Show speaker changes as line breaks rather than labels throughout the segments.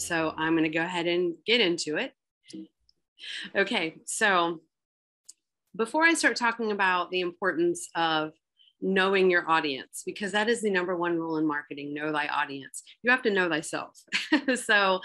So I'm going to go ahead and get into it. Okay, so before I start talking about the importance of knowing your audience, because that is the number one rule in marketing, know thy audience. You have to know thyself. So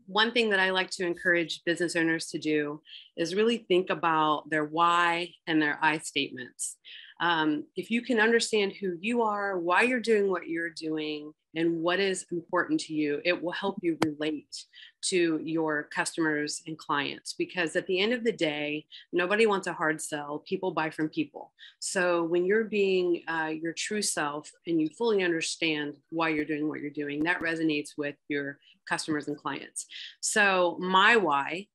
one thing that I like to encourage business owners to do is really think about their why and their I statements. If you can understand who you are, why you're doing what you're doing, and what is important to you, it will help you relate to your customers and clients. Because at the end of the day, nobody wants a hard sell. People buy from people. So when you're being your true self and you fully understand why you're doing what you're doing, that resonates with your customers and clients. So my why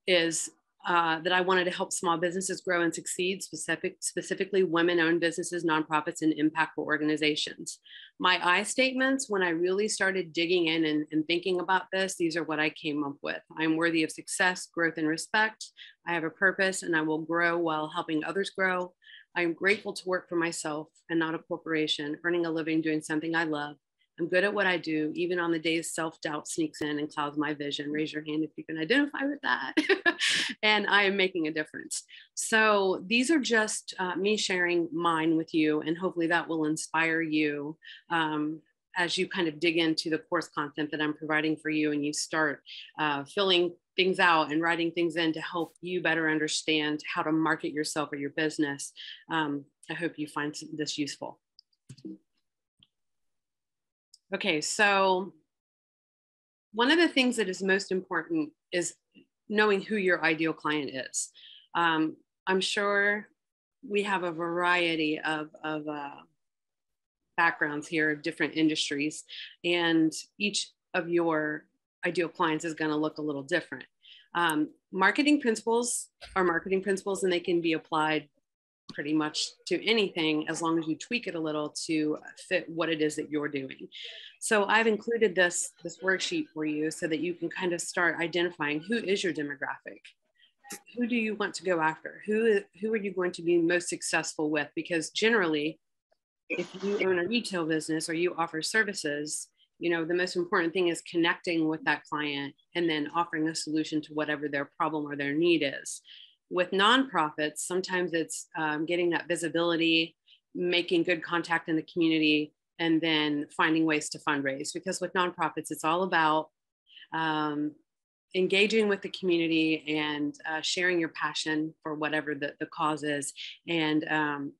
is that I wanted to help small businesses grow and succeed, specifically women-owned businesses, nonprofits, and impactful organizations. My I statements, when I really started digging in and thinking about this, these are what I came up with. I'm worthy of success, growth, and respect. I have a purpose, and I will grow while helping others grow. I am grateful to work for myself and not a corporation, earning a living doing something I love. I'm good at what I do, even on the days self-doubt sneaks in and clouds my vision. Raise your hand if you can identify with that. And I am making a difference. So these are just me sharing mine with you, and hopefully that will inspire you as you kind of dig into the course content that I'm providing for you, and you start filling things out and writing things in to help you better understand how to market yourself or your business. I hope you find this useful. Okay, so one of the things that is most important is knowing who your ideal client is. I'm sure we have a variety of backgrounds here of different industries, and each of your ideal clients is going to look a little different. Marketing principles are marketing principles, and they can be applied pretty much to anything as long as you tweak it a little to fit what it is that you're doing. So I've included this worksheet for you so that you can kind of start identifying who is your demographic. Who do you want to go after? Who are you going to be most successful with? Because generally, if you own a retail business or you offer services, you know, the most important thing is connecting with that client and then offering a solution to whatever their problem or their need is. With nonprofits, sometimes it's getting that visibility, making good contact in the community, and then finding ways to fundraise. Because with nonprofits, it's all about engaging with the community and sharing your passion for whatever the cause is, and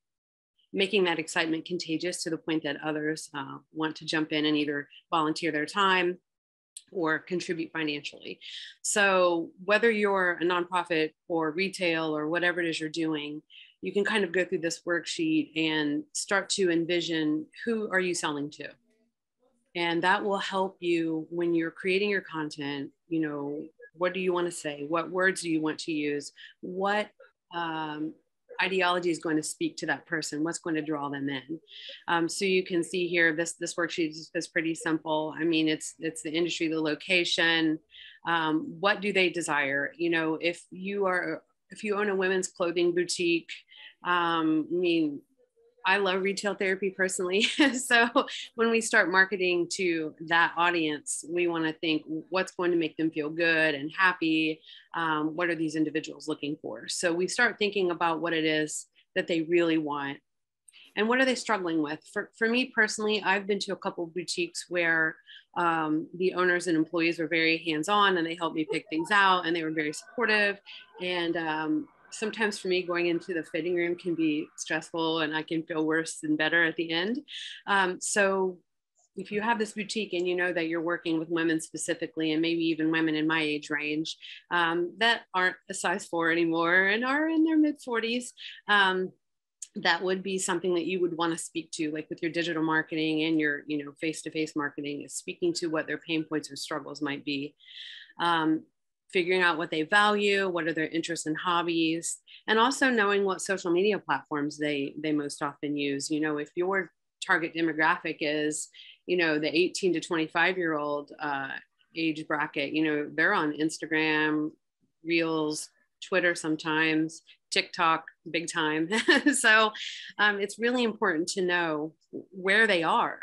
making that excitement contagious to the point that others want to jump in and either volunteer their time or contribute financially. So whether you're a nonprofit or retail or whatever it is you're doing, you can kind of go through this worksheet and start to envision who are you selling to. And that will help you when you're creating your content. You know, what do you want to say? What words do you want to use? What ideology is going to speak to that person? What's going to draw them in? So you can see here, this worksheet is pretty simple. I mean, it's the industry, the location, what do they desire? You know, if you own a women's clothing boutique, I mean, I love retail therapy personally. So when we start marketing to that audience, we want to think what's going to make them feel good and happy. What are these individuals looking for? So we start thinking about what it is that they really want and what are they struggling with. For me personally, I've been to a couple of boutiques where the owners and employees were very hands-on, and they helped me pick things out, and they were very supportive. And sometimes for me, going into the fitting room can be stressful, and I can feel worse than better at the end. So if you have this boutique and you know that you're working with women specifically, and maybe even women in my age range that aren't a size 4 anymore and are in their mid 40s, that would be something that you would want to speak to, like with your digital marketing and your, you know, face-to-face marketing, is speaking to what their pain points or struggles might be. Figuring out what they value, what are their interests and hobbies, and also knowing what social media platforms they most often use. You know, if your target demographic is, you know, the 18 to 25-year-old age bracket, you know, they're on Instagram, Reels, Twitter sometimes, TikTok, big time. So it's really important to know where they are.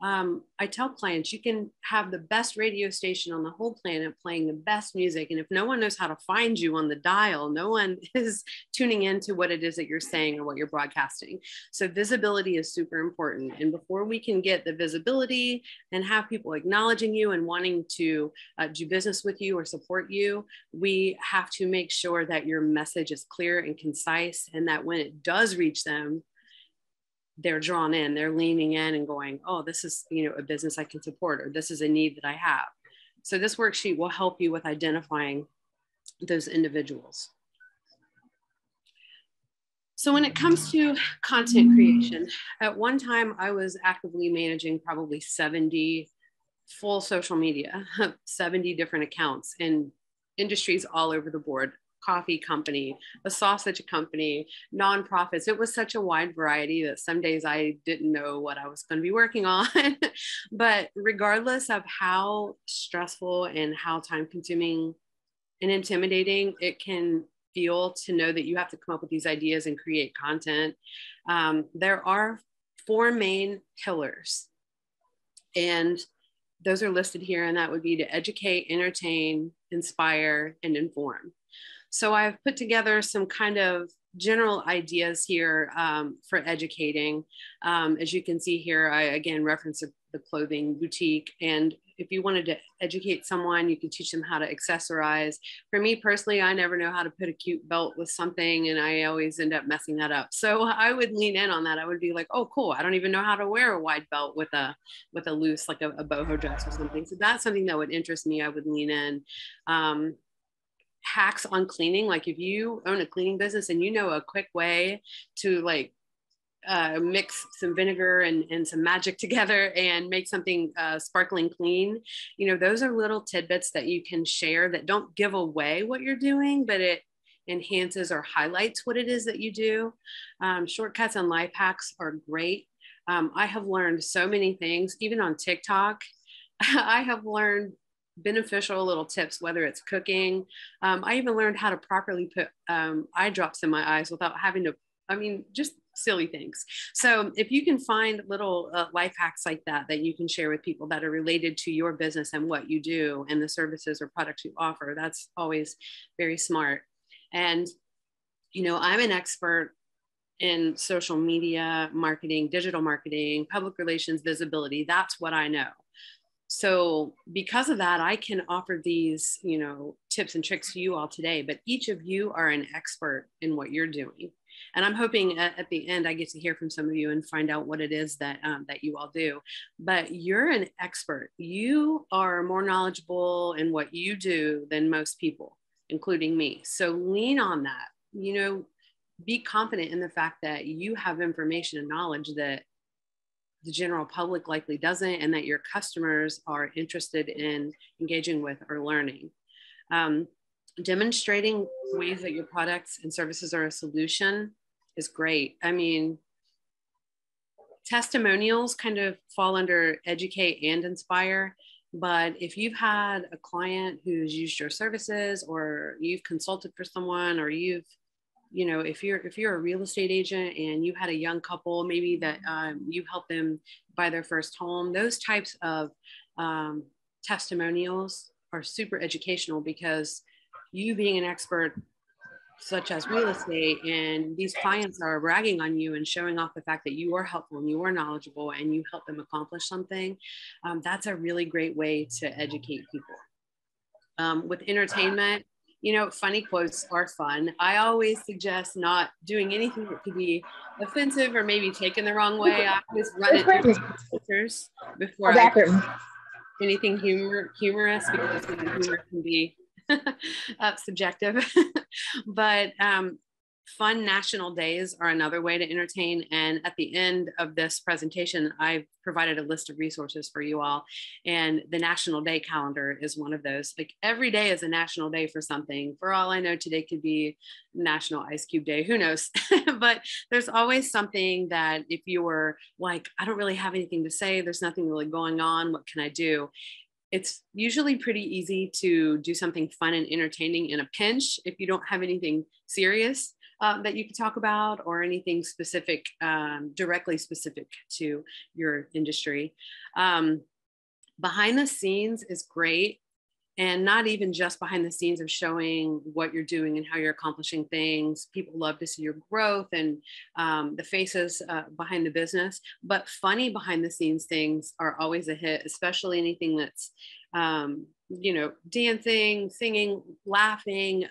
I tell clients, you can have the best radio station on the whole planet playing the best music. And if no one knows how to find you on the dial, no one is tuning into what it is that you're saying or what you're broadcasting. So visibility is super important. And before we can get the visibility and have people acknowledging you and wanting to do business with you or support you, we have to make sure that your message is clear and concise, and that when it does reach them, they're drawn in, they're leaning in and going, oh, this is, a business I can support, or this is a need that I have. So this worksheet will help you with identifying those individuals. So when it comes to content creation, at one time I was actively managing probably 70 full social media, 70 different accounts in industries all over the board. Coffee company, a sausage company, nonprofits. It was such a wide variety that some days I didn't know what I was going to be working on. But regardless of how stressful and how time consuming and intimidating it can feel to know that you have to come up with these ideas and create content, there are 4 main pillars. And those are listed here, and that would be to educate, entertain, inspire, and inform. So I've put together some kind of general ideas here for educating. As you can see here, I again reference the clothing boutique. And if you wanted to educate someone, you can teach them how to accessorize. For me personally, I never know how to put a cute belt with something, and I always end up messing that up. So I would lean in on that. I would be like, oh, cool. I don't even know how to wear a wide belt with a loose, like a boho dress or something. So that's something that would interest me. I would lean in. Hacks on cleaning. Like if you own a cleaning business and you know a quick way to mix some vinegar and some magic together and make something sparkling clean, those are little tidbits that you can share that don't give away what you're doing, but it enhances or highlights what it is that you do. Shortcuts and life hacks are great. I have learned so many things, even on TikTok. I have learned beneficial little tips, whether it's cooking. I even learned how to properly put eye drops in my eyes without having to, just silly things. So if you can find little life hacks like that you can share with people that are related to your business and what you do and the services or products you offer, that's always very smart. And, I'm an expert in social media marketing, digital marketing, public relations, visibility. That's what I know. So because of that, I can offer these, tips and tricks to you all today, but each of you are an expert in what you're doing. And I'm hoping at the end, I get to hear from some of you and find out what it is that you all do. But you're an expert. You are more knowledgeable in what you do than most people, including me. So lean on that, be confident in the fact that you have information and knowledge that the general public likely doesn't, and that your customers are interested in engaging with or learning. Demonstrating ways that your products and services are a solution is great. Testimonials kind of fall under educate and inspire, but if you've had a client who's used your services, or you've consulted for someone, or if you're a real estate agent and you had a young couple, maybe that you helped them buy their first home, those types of testimonials are super educational, because you being an expert such as real estate, and these clients are bragging on you and showing off the fact that you are helpful and you are knowledgeable and you help them accomplish something, that's a really great way to educate people. With entertainment, funny quotes are fun. I always suggest not doing anything that could be offensive or maybe taken the wrong way. I always run it through filters before I do anything humorous, because humor can be subjective. But fun national days are another way to entertain. And at the end of this presentation, I've provided a list of resources for you all. And the National Day calendar is one of those. Like every day is a national day for something. For all I know, today could be National Ice Cube Day, who knows? But there's always something that if you were like, I don't really have anything to say, there's nothing really going on, what can I do? It's usually pretty easy to do something fun and entertaining in a pinch if you don't have anything serious. that you could talk about, or anything specific, directly specific to your industry. Behind the scenes is great. And not even just behind the scenes of showing what you're doing and how you're accomplishing things. People love to see your growth and the faces behind the business, but funny behind the scenes things are always a hit, especially anything that's, dancing, singing, laughing,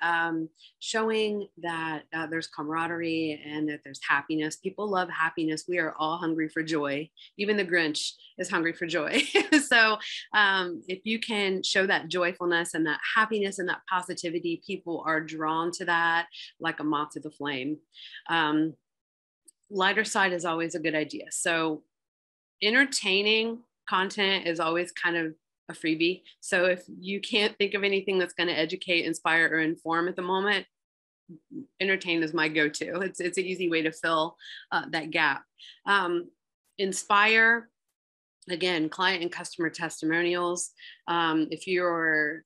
showing that there's camaraderie and that there's happiness. People love happiness. We are all hungry for joy. Even the Grinch is hungry for joy. So if you can show that joyfulness and that happiness and that positivity, people are drawn to that like a moth to the flame. Lighter side is always a good idea. So entertaining content is always kind of a freebie. So if you can't think of anything that's going to educate, inspire, or inform at the moment, entertain is my go-to. It's an easy way to fill that gap. Inspire, again, client and customer testimonials. If you're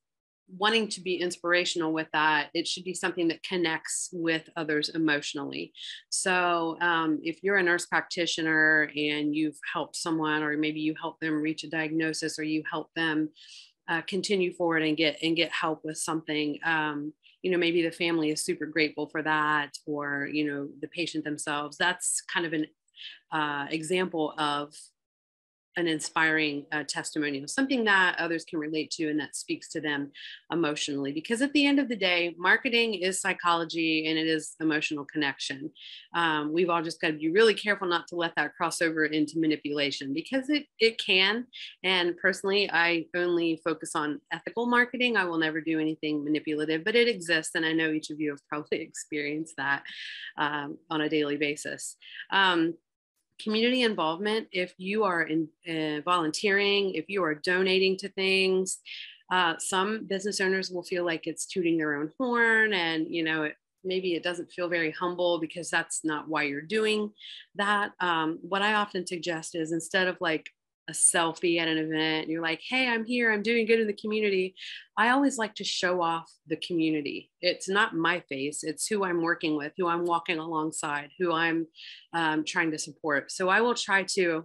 wanting to be inspirational with that, it should be something that connects with others emotionally. So if you're a nurse practitioner and you've helped someone, or maybe you help them reach a diagnosis, or you help them continue forward and get help with something, maybe the family is super grateful for that, or, the patient themselves, that's kind of an example of an inspiring testimonial, something that others can relate to and that speaks to them emotionally. Because at the end of the day, marketing is psychology and it is emotional connection. We've all just got to be really careful not to let that cross over into manipulation, because it can. And personally, I only focus on ethical marketing. I will never do anything manipulative, but it exists. And I know each of you have probably experienced that on a daily basis. Community involvement, if you are volunteering, if you are donating to things, some business owners will feel like it's tooting their own horn, and maybe it doesn't feel very humble, because that's not why you're doing that. What I often suggest is, instead of like a selfie at an event and you're like, hey, I'm here, I'm doing good in the community, I always like to show off the community. It's not my face, it's who I'm working with, who I'm walking alongside, who I'm trying to support. So I will try to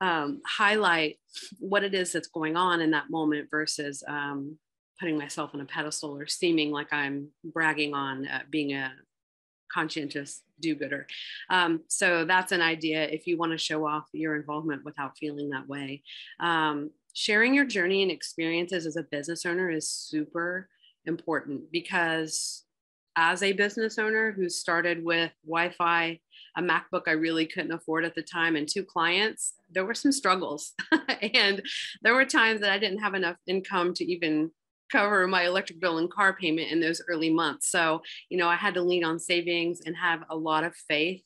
highlight what it is that's going on in that moment, versus putting myself on a pedestal or seeming like I'm bragging on being a conscientious do-gooder. So that's an idea if you want to show off your involvement without feeling that way. Sharing your journey and experiences as a business owner is super important, because as a business owner who started with Wi-Fi, a MacBook I really couldn't afford at the time, and 2 clients, there were some struggles. And there were times that I didn't have enough income to even cover my electric bill and car payment in those early months. So, I had to lean on savings and have a lot of faith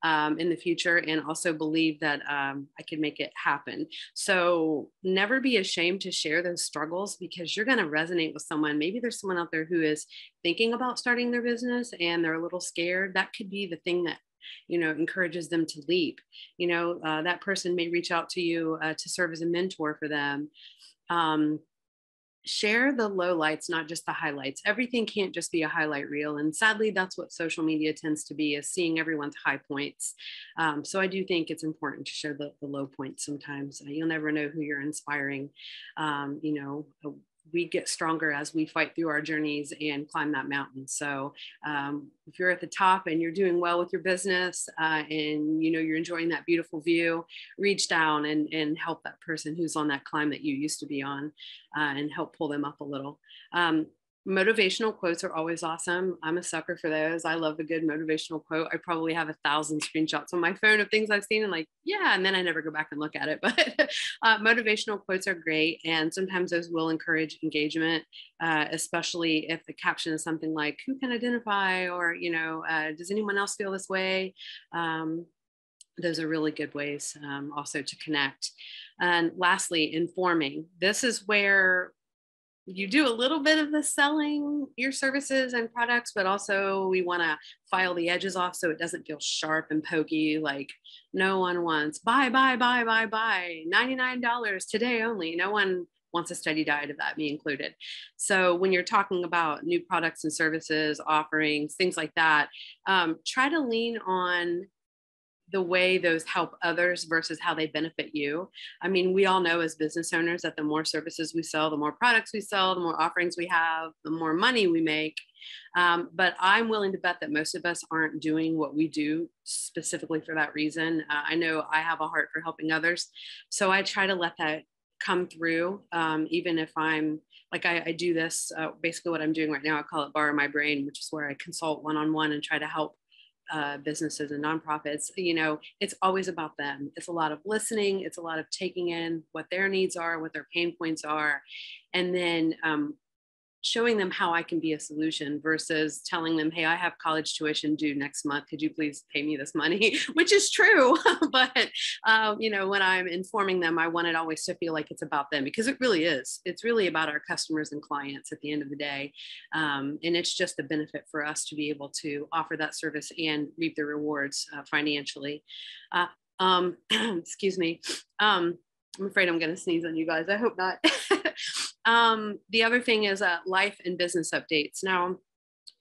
in the future, and also believe that I could make it happen. So never be ashamed to share those struggles, because you're going to resonate with someone. Maybe there's someone out there who is thinking about starting their business and they're a little scared. That could be the thing that encourages them to leap. That person may reach out to you to serve as a mentor for them. Share the lowlights, not just the highlights. Everything can't just be a highlight reel. And sadly, that's what social media tends to be, is seeing everyone's high points. So I do think it's important to show the low points sometimes. You'll never know who you're inspiring. We get stronger as we fight through our journeys and climb that mountain. So if you're at the top and you're doing well with your business and you're enjoying that beautiful view, reach down and help that person who's on that climb that you used to be on, and help pull them up a little. Motivational quotes are always awesome. I'm a sucker for those. I love a good motivational quote. I probably have 1,000 screenshots on my phone of things I've seen and and then I never go back and look at it. But motivational quotes are great. And sometimes those will encourage engagement, especially if the caption is something like, who can identify, or, does anyone else feel this way? Those are really good ways also to connect. And lastly, informing. This is where you do a little bit of the selling your services and products, but also we want to file the edges off so it doesn't feel sharp and pokey. Like, no one wants buy $99 today only. No one wants a steady diet of that, me included. So when you're talking about new products and services, offerings, things like that, try to lean on the way those help others versus how they benefit you. I mean, we all know as business owners that the more services we sell, the more products we sell, the more offerings we have, the more money we make. But I'm willing to bet that most of us aren't doing what we do specifically for that reason. I know I have a heart for helping others. So I try to let that come through, even if I'm like, I do this, basically what I'm doing right now, I call it Borrow My Brain, which is where I consult one-on-one and try to help businesses and nonprofits. You know, it's always about them. It's a lot of listening. It's a lot of taking in what their needs are, what their pain points are, and then showing them how I can be a solution versus telling them, hey, I have college tuition due next month. Could you please pay me this money? Which is true. But, you know, when I'm informing them, I want it always to feel like it's about them, because it really is. It's really about our customers and clients at the end of the day. And it's just a benefit for us to be able to offer that service and reap the rewards financially. Excuse me. I'm afraid I'm going to sneeze on you guys. I hope not. The other thing is life and business updates. Now,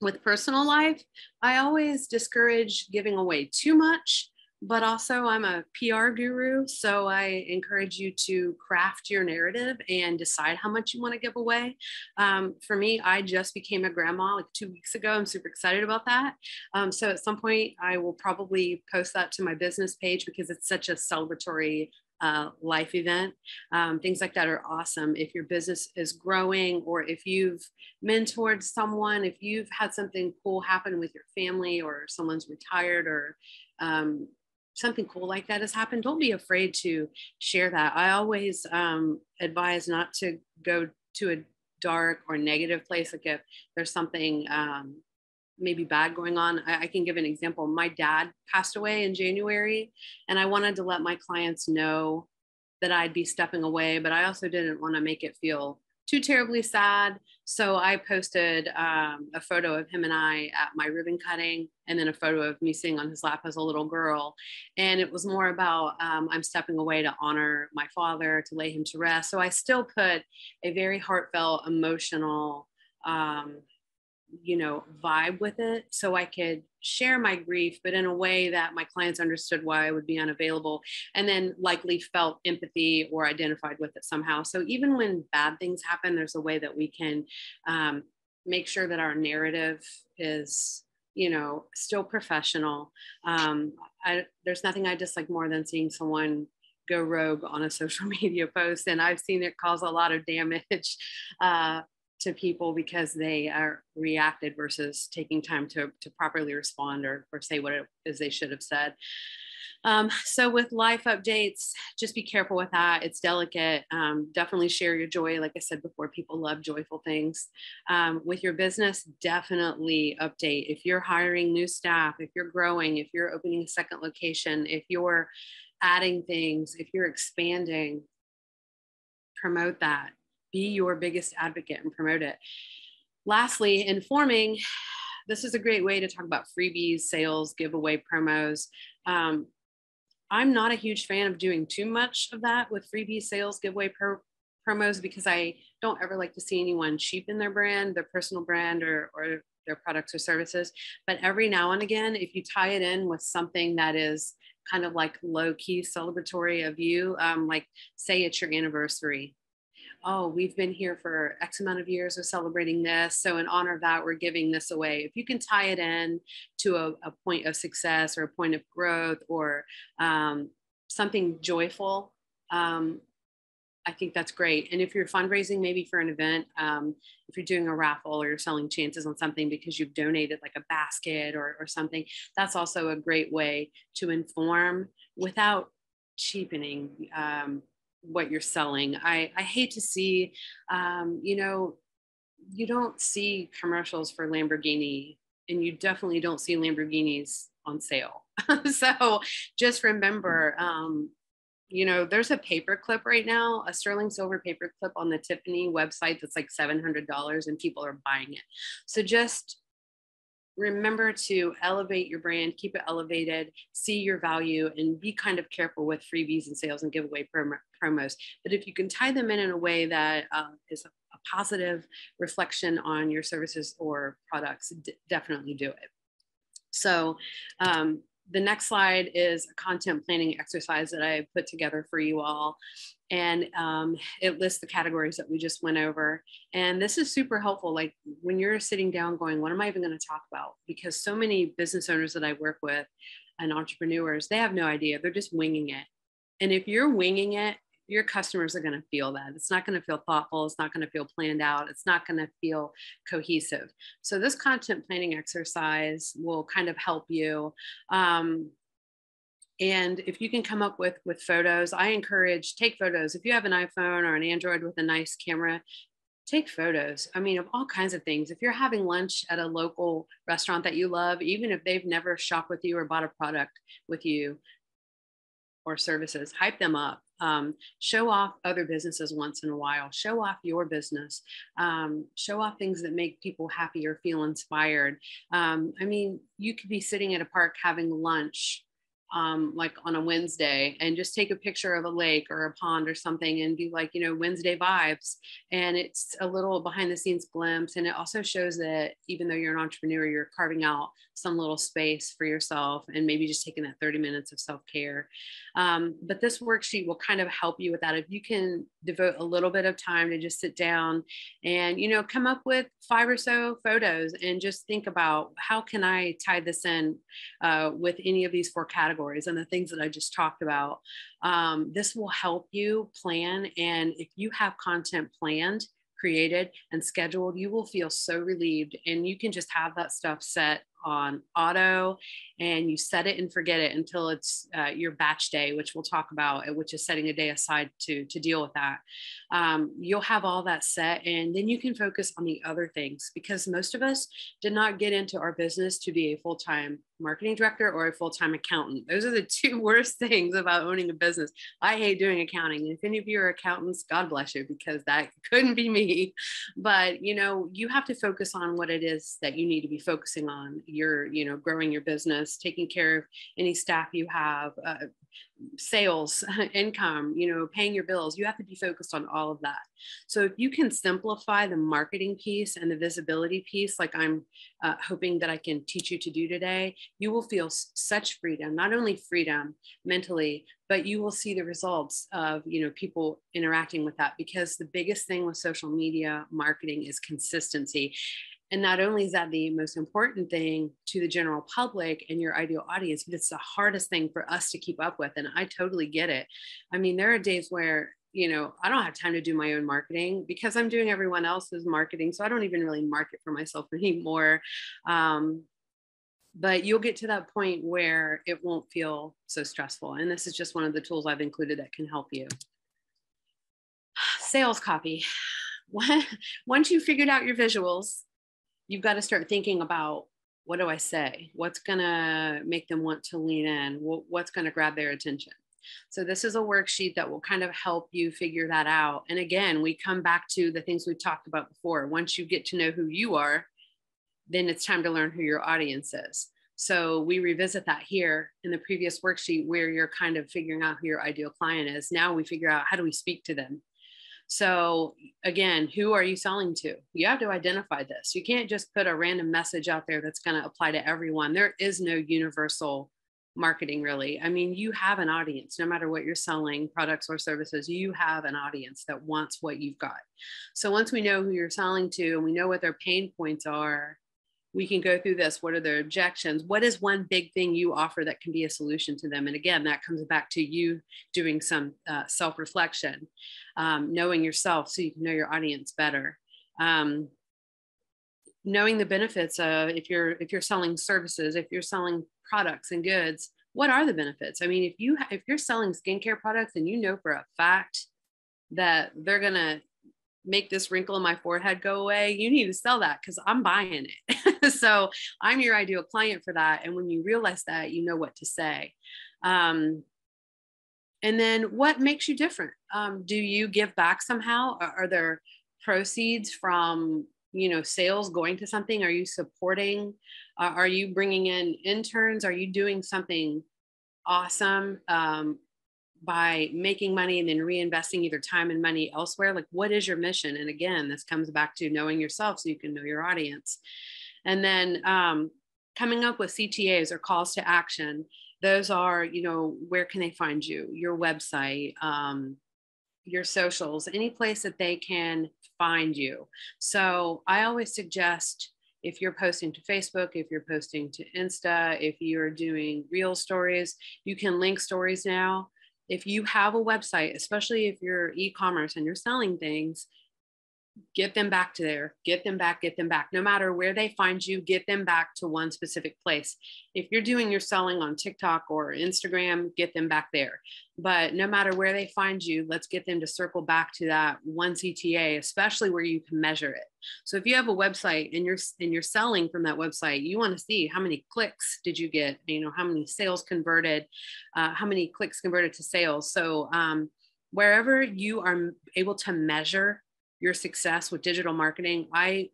with personal life, I always discourage giving away too much, but also I'm a PR guru. So I encourage you to craft your narrative and decide how much you want to give away. For me, I just became a grandma like 2 weeks ago. I'm super excited about that. So at some point, I will probably post that to my business page because it's such a celebratory life event. Things like that are awesome. If your business is growing, or if you've mentored someone, if you've had something cool happen with your family, or someone's retired, or something cool like that has happened, don't be afraid to share that. I always advise not to go to a dark or negative place. Like if there's something maybe bad going on. I can give an example. My dad passed away in January, and I wanted to let my clients know that I'd be stepping away, but I also didn't want to make it feel too terribly sad. So I posted a photo of him and I at my ribbon cutting, and then a photo of me sitting on his lap as a little girl. And it was more about I'm stepping away to honor my father, to lay him to rest. So I still put a very heartfelt, emotional, you know, vibe with it, so I could share my grief, but in a way that my clients understood why I would be unavailable, and then likely felt empathy or identified with it somehow. So even when bad things happen, there's a way that we can make sure that our narrative is, you know, still professional. There's nothing I dislike more than seeing someone go rogue on a social media post, and I've seen it cause a lot of damage to people because they are reacted versus taking time to properly respond or say what it is they should have said. So with life updates, just be careful with that. It's delicate. Definitely share your joy. Like I said before, people love joyful things. With your business, definitely update. If you're hiring new staff, if you're growing, if you're opening a second location, if you're adding things, if you're expanding, promote that. Be your biggest advocate and promote it. Lastly, informing. This is a great way to talk about freebies, sales, giveaway promos. I'm not a huge fan of doing too much of that with freebies, sales, giveaway promos, because I don't ever like to see anyone cheapen their brand, their personal brand, or their products or services. But every now and again, if you tie it in with something that is kind of like low key celebratory of you, like say it's your anniversary. Oh, we've been here for X amount of years, we're celebrating this. So in honor of that, we're giving this away. If you can tie it in to a point of success or a point of growth, or something joyful, I think that's great. And if you're fundraising, maybe for an event, if you're doing a raffle or you're selling chances on something because you've donated like a basket or something, that's also a great way to inform without cheapening what you're selling. I hate to see, you know, you don't see commercials for Lamborghini, and you definitely don't see Lamborghinis on sale. So just remember, you know, there's a paperclip right now, a sterling silver paperclip on the Tiffany website that's like $700, and people are buying it. So just remember to elevate your brand, keep it elevated, see your value, and be kind of careful with freebies and sales and giveaway promos. But if you can tie them in a way that is a positive reflection on your services or products, definitely do it. So the next slide is a content planning exercise that I put together for you all. And it lists the categories that we just went over. And this is super helpful. Like when you're sitting down going, what am I even going to talk about? Because so many business owners that I work with and entrepreneurs, they have no idea. They're just winging it. And if you're winging it, your customers are going to feel that. It's not going to feel thoughtful. It's not going to feel planned out. It's not going to feel cohesive. So this content planning exercise will kind of help you. And if you can come up with photos, I encourage, take photos. If you have an iPhone or an Android with a nice camera, take photos. I mean, of all kinds of things. If you're having lunch at a local restaurant that you love, even if they've never shopped with you or bought a product with you or services, hype them up. Show off other businesses once in a while. Show off your business. Show off things that make people happy or feel inspired. I mean, you could be sitting at a park having lunch like on a Wednesday, and just take a picture of a lake or a pond or something and be like, you know, Wednesday vibes. And it's a little behind the scenes glimpse. And it also shows that even though you're an entrepreneur, you're carving out some little space for yourself and maybe just taking that 30 minutes of self-care. But this worksheet will kind of help you with that. If you can devote a little bit of time to just sit down and, you know, come up with 5 or so photos and just think about how can I tie this in with any of these 4 categories and the things that I just talked about. This will help you plan. And if you have content planned, created, and scheduled, you will feel so relieved, and you can just have that stuff set on auto, and you set it and forget it until it's your batch day, which we'll talk about, which is setting a day aside to deal with that. You'll have all that set, and then you can focus on the other things, because most of us did not get into our business to be a full-time marketing director or a full-time accountant. Those are the 2 worst things about owning a business. I hate doing accounting. And if any of you are accountants, God bless you, because that couldn't be me. But, you know, you have to focus on what it is that you need to be focusing on. You're, you know, growing your business, taking care of any staff you have, sales, income, you know, paying your bills. You have to be focused on all of that. So if you can simplify the marketing piece and the visibility piece, like I'm hoping that I can teach you to do today, you will feel such freedom, not only freedom mentally, but you will see the results of, you know, people interacting with that. Because the biggest thing with social media marketing is consistency. And not only is that the most important thing to the general public and your ideal audience, but it's the hardest thing for us to keep up with. And I totally get it. I mean, there are days where, you know, I don't have time to do my own marketing because I'm doing everyone else's marketing. So I don't even really market for myself anymore. But you'll get to that point where it won't feel so stressful. And this is just one of the tools I've included that can help you. Sales copy. Once you've figured out your visuals, you've got to start thinking about, what do I say? What's going to make them want to lean in? What's going to grab their attention? So this is a worksheet that will kind of help you figure that out. And again, we come back to the things we've talked about before. Once you get to know who you are, then it's time to learn who your audience is. So we revisit that here in the previous worksheet where you're kind of figuring out who your ideal client is. Now we figure out, how do we speak to them? So again, who are you selling to? You have to identify this. You can't just put a random message out there that's going to apply to everyone. There is no universal marketing, really. I mean, you have an audience, no matter what you're selling, products or services, you have an audience that wants what you've got. So once we know who you're selling to and we know what their pain points are, we can go through this. What are their objections? What is one big thing you offer that can be a solution to them? And again, that comes back to you doing some self-reflection, knowing yourself so you can know your audience better. Knowing the benefits of, if you're selling services, if you're selling products and goods, what are the benefits? I mean, if you're selling skincare products and you know for a fact that they're gonna make this wrinkle in my forehead go away, you need to sell that, because I'm buying it. So I'm your ideal client for that. And when you realize that, you know what to say. And then what makes you different? Do you give back somehow? Are there proceeds from sales going to something? Are you supporting? Are you bringing in interns? Are you doing something awesome by making money and then reinvesting either time and money elsewhere? Like, what is your mission? And again, this comes back to knowing yourself so you can know your audience. And then coming up with CTAs or calls to action. Those are, where can they find you? Your website, your socials, any place that they can find you. So I always suggest, if you're posting to Facebook, if you're posting to Insta, if you're doing reel stories, you can link stories now. If you have a website, especially if you're e-commerce and you're selling things, get them back to there, get them back. No matter where they find you, get them back to one specific place. If you're doing your selling on TikTok or Instagram, get them back there. But no matter where they find you, let's get them to circle back to that one CTA, especially where you can measure it. So if you have a website and you're selling from that website, you want to see how many clicks did you get, how many sales converted, how many clicks converted to sales. So wherever you are able to measure your success with digital marketing, I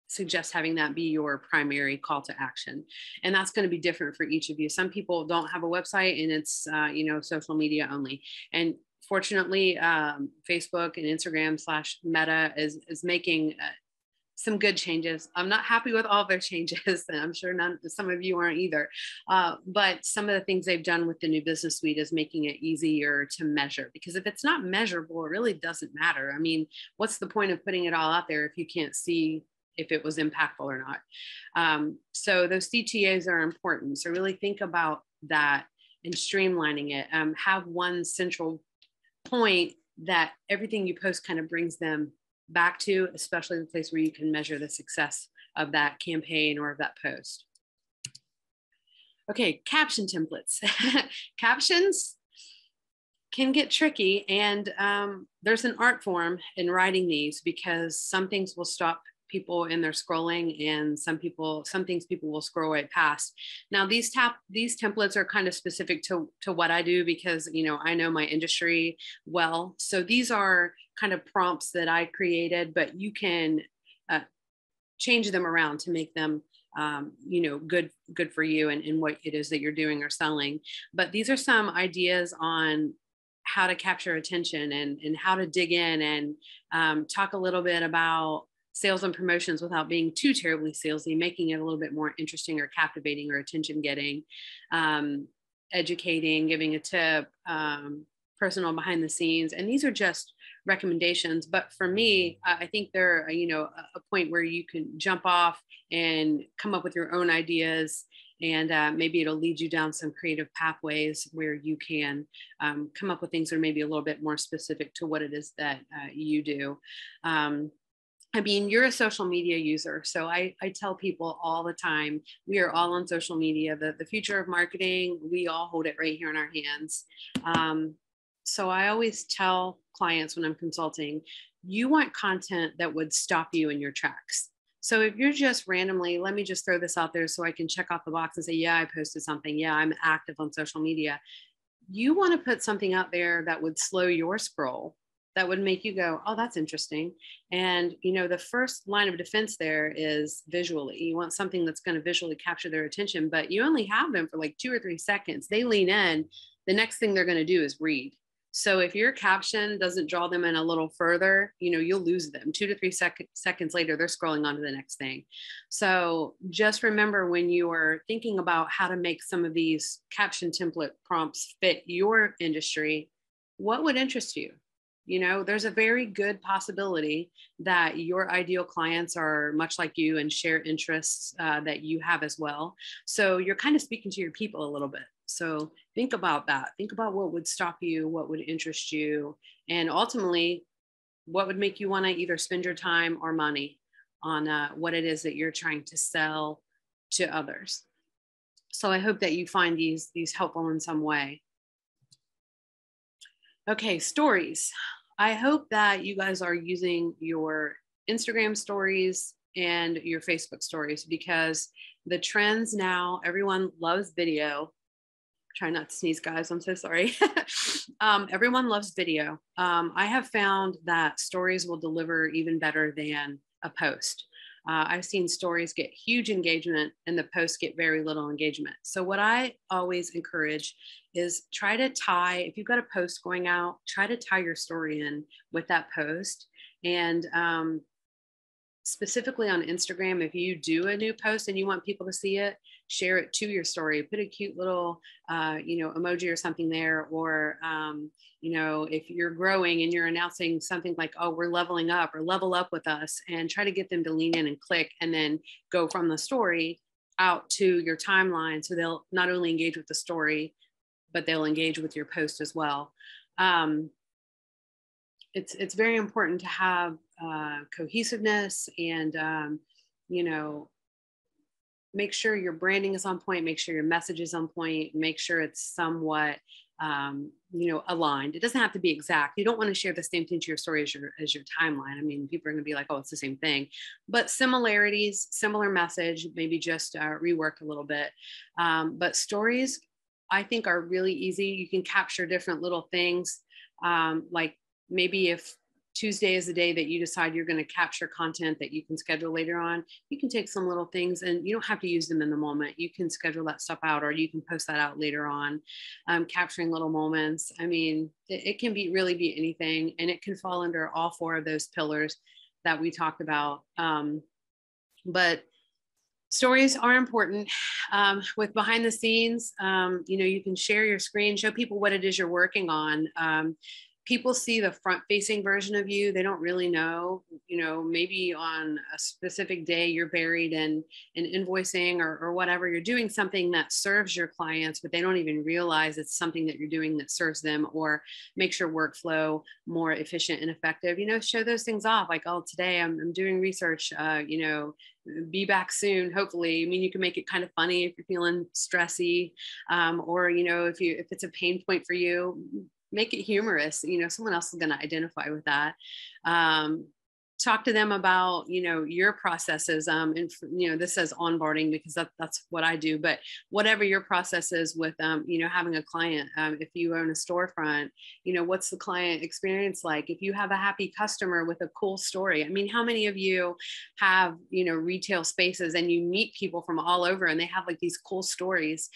suggest having that be your primary call to action. And that's going to be different for each of you. Some people don't have a website and it's, social media only. And fortunately, Facebook and Instagram / Meta is making some good changes. I'm not happy with all their changes, and I'm sure some of you aren't either. But some of the things they've done with the new business suite is making it easier to measure, because if it's not measurable, it really doesn't matter. I mean, what's the point of putting it all out there if you can't see if it was impactful or not? So those CTAs are important. So really think about that and streamlining it. Have one central point that everything you post kind of brings them back to, especially the place where you can measure the success of that campaign or of that post. Okay, caption templates. Captions can get tricky, and there's an art form in writing these, because some things will stop people in their scrolling, and some things people will scroll right past. Now these templates are kind of specific to what I do, because I know my industry well. So these are kind of prompts that I created, but you can change them around to make them good for you and what it is that you're doing or selling. But these are some ideas on how to capture attention and how to dig in and talk a little bit about sales and promotions without being too terribly salesy, making it a little bit more interesting or captivating or attention getting, educating, giving a tip, personal behind the scenes. And these are just recommendations. But for me, I think they're, a point where you can jump off and come up with your own ideas. And maybe it'll lead you down some creative pathways where you can come up with things that are maybe a little bit more specific to what it is that you do. I mean, you're a social media user. So I tell people all the time, we are all on social media. The future of marketing, we all hold it right here in our hands. So I always tell clients when I'm consulting, you want content that would stop you in your tracks. So if you're just randomly, let me just throw this out there so I can check off the box and say, yeah, I posted something. Yeah, I'm active on social media. You want to put something out there that would slow your scroll, that would make you go, oh, that's interesting. And, the first line of defense there is visually. You want something that's going to visually capture their attention, but you only have them for like 2 or 3 seconds. They lean in. The next thing they're going to do is read. So if your caption doesn't draw them in a little further, you'll lose them. 2 to 3 seconds later, they're scrolling on to the next thing. So just remember, when you are thinking about how to make some of these caption template prompts fit your industry, what would interest you? There's a very good possibility that your ideal clients are much like you and share interests that you have as well. So you're kind of speaking to your people a little bit. So think about that. Think about what would stop you, what would interest you, and ultimately, what would make you want to either spend your time or money on what it is that you're trying to sell to others. So I hope that you find these helpful in some way. Okay, stories. I hope that you guys are using your Instagram stories and your Facebook stories, because the trends now, everyone loves video. Try not to sneeze, guys. I'm so sorry. Everyone loves video. I have found that stories will deliver even better than a post. I've seen stories get huge engagement and the posts get very little engagement. So what I always encourage is try to tie, if you've got a post going out, try to tie your story in with that post. And specifically on Instagram, if you do a new post and you want people to see it, share it to your story, put a cute little, emoji or something there. Or, if you're growing and you're announcing something like, oh, we're leveling up or level up with us, and try to get them to lean in and click and then go from the story out to your timeline. So they'll not only engage with the story, but they'll engage with your post as well. It's very important to have cohesiveness and make sure your branding is on point, make sure your message is on point, make sure it's somewhat aligned. It doesn't have to be exact. You don't want to share the same thing to your story as your timeline. I mean, people are going to be like, oh, it's the same thing, but similarities, similar message, maybe just rework a little bit. But stories, I think, are really easy. You can capture different little things, like maybe if Tuesday is the day that you decide you're going to capture content that you can schedule later on, you can take some little things and you don't have to use them in the moment. You can schedule that stuff out, or you can post that out later on. Capturing little moments. I mean, it can really be anything, and it can fall under all four of those pillars that we talked about. But stories are important. With behind the scenes, you can share your screen, show people what it is you're working on. People see the front facing version of you. They don't really know, maybe on a specific day you're buried in invoicing or whatever. You're doing something that serves your clients, but they don't even realize it's something that you're doing that serves them or makes your workflow more efficient and effective. Show those things off, like, oh, today I'm doing research, be back soon, hopefully. I mean, you can make it kind of funny if you're feeling stressy, or if it's a pain point for you, make it humorous. Someone else is going to identify with that. Talk to them about, your processes. And, this says onboarding because that's what I do, but whatever your process is with, having a client, if you own a storefront, what's the client experience like? If you have a happy customer with a cool story, I mean, how many of you have, retail spaces and you meet people from all over and they have like these cool stories?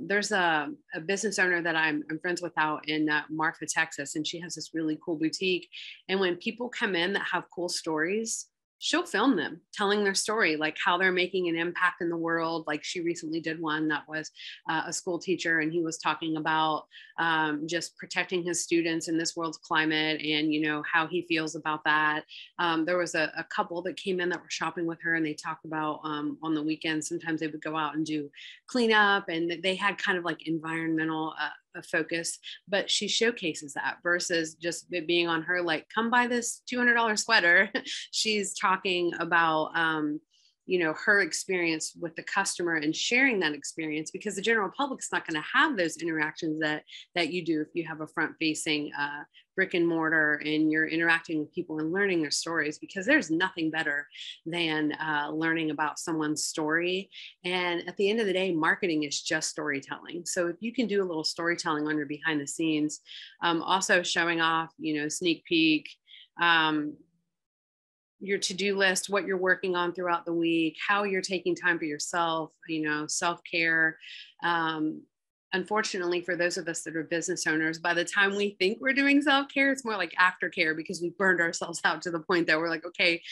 There's a business owner that I'm friends with out in Marfa, Texas, and she has this really cool boutique. And when people come in that have cool stories, she'll film them telling their story, like how they're making an impact in the world. Like she recently did one that was a school teacher, and he was talking about just protecting his students in this world's climate and, how he feels about that. There was a couple that came in that were shopping with her, and they talked about on the weekends, sometimes they would go out and do cleanup, and they had kind of like environmental a focus, but she showcases that versus just it being on her, like, come buy this $200 sweater. She's talking about, her experience with the customer and sharing that experience, because the general public's not going to have those interactions that you do if you have a front facing brick and mortar and you're interacting with people and learning their stories, because there's nothing better than learning about someone's story. And at the end of the day, marketing is just storytelling. So if you can do a little storytelling on your behind the scenes, also showing off, sneak peek, your to-do list, what you're working on throughout the week, how you're taking time for yourself, self-care. Unfortunately, for those of us that are business owners, by the time we think we're doing self-care, it's more like aftercare, because we burned ourselves out to the point that we're like, okay,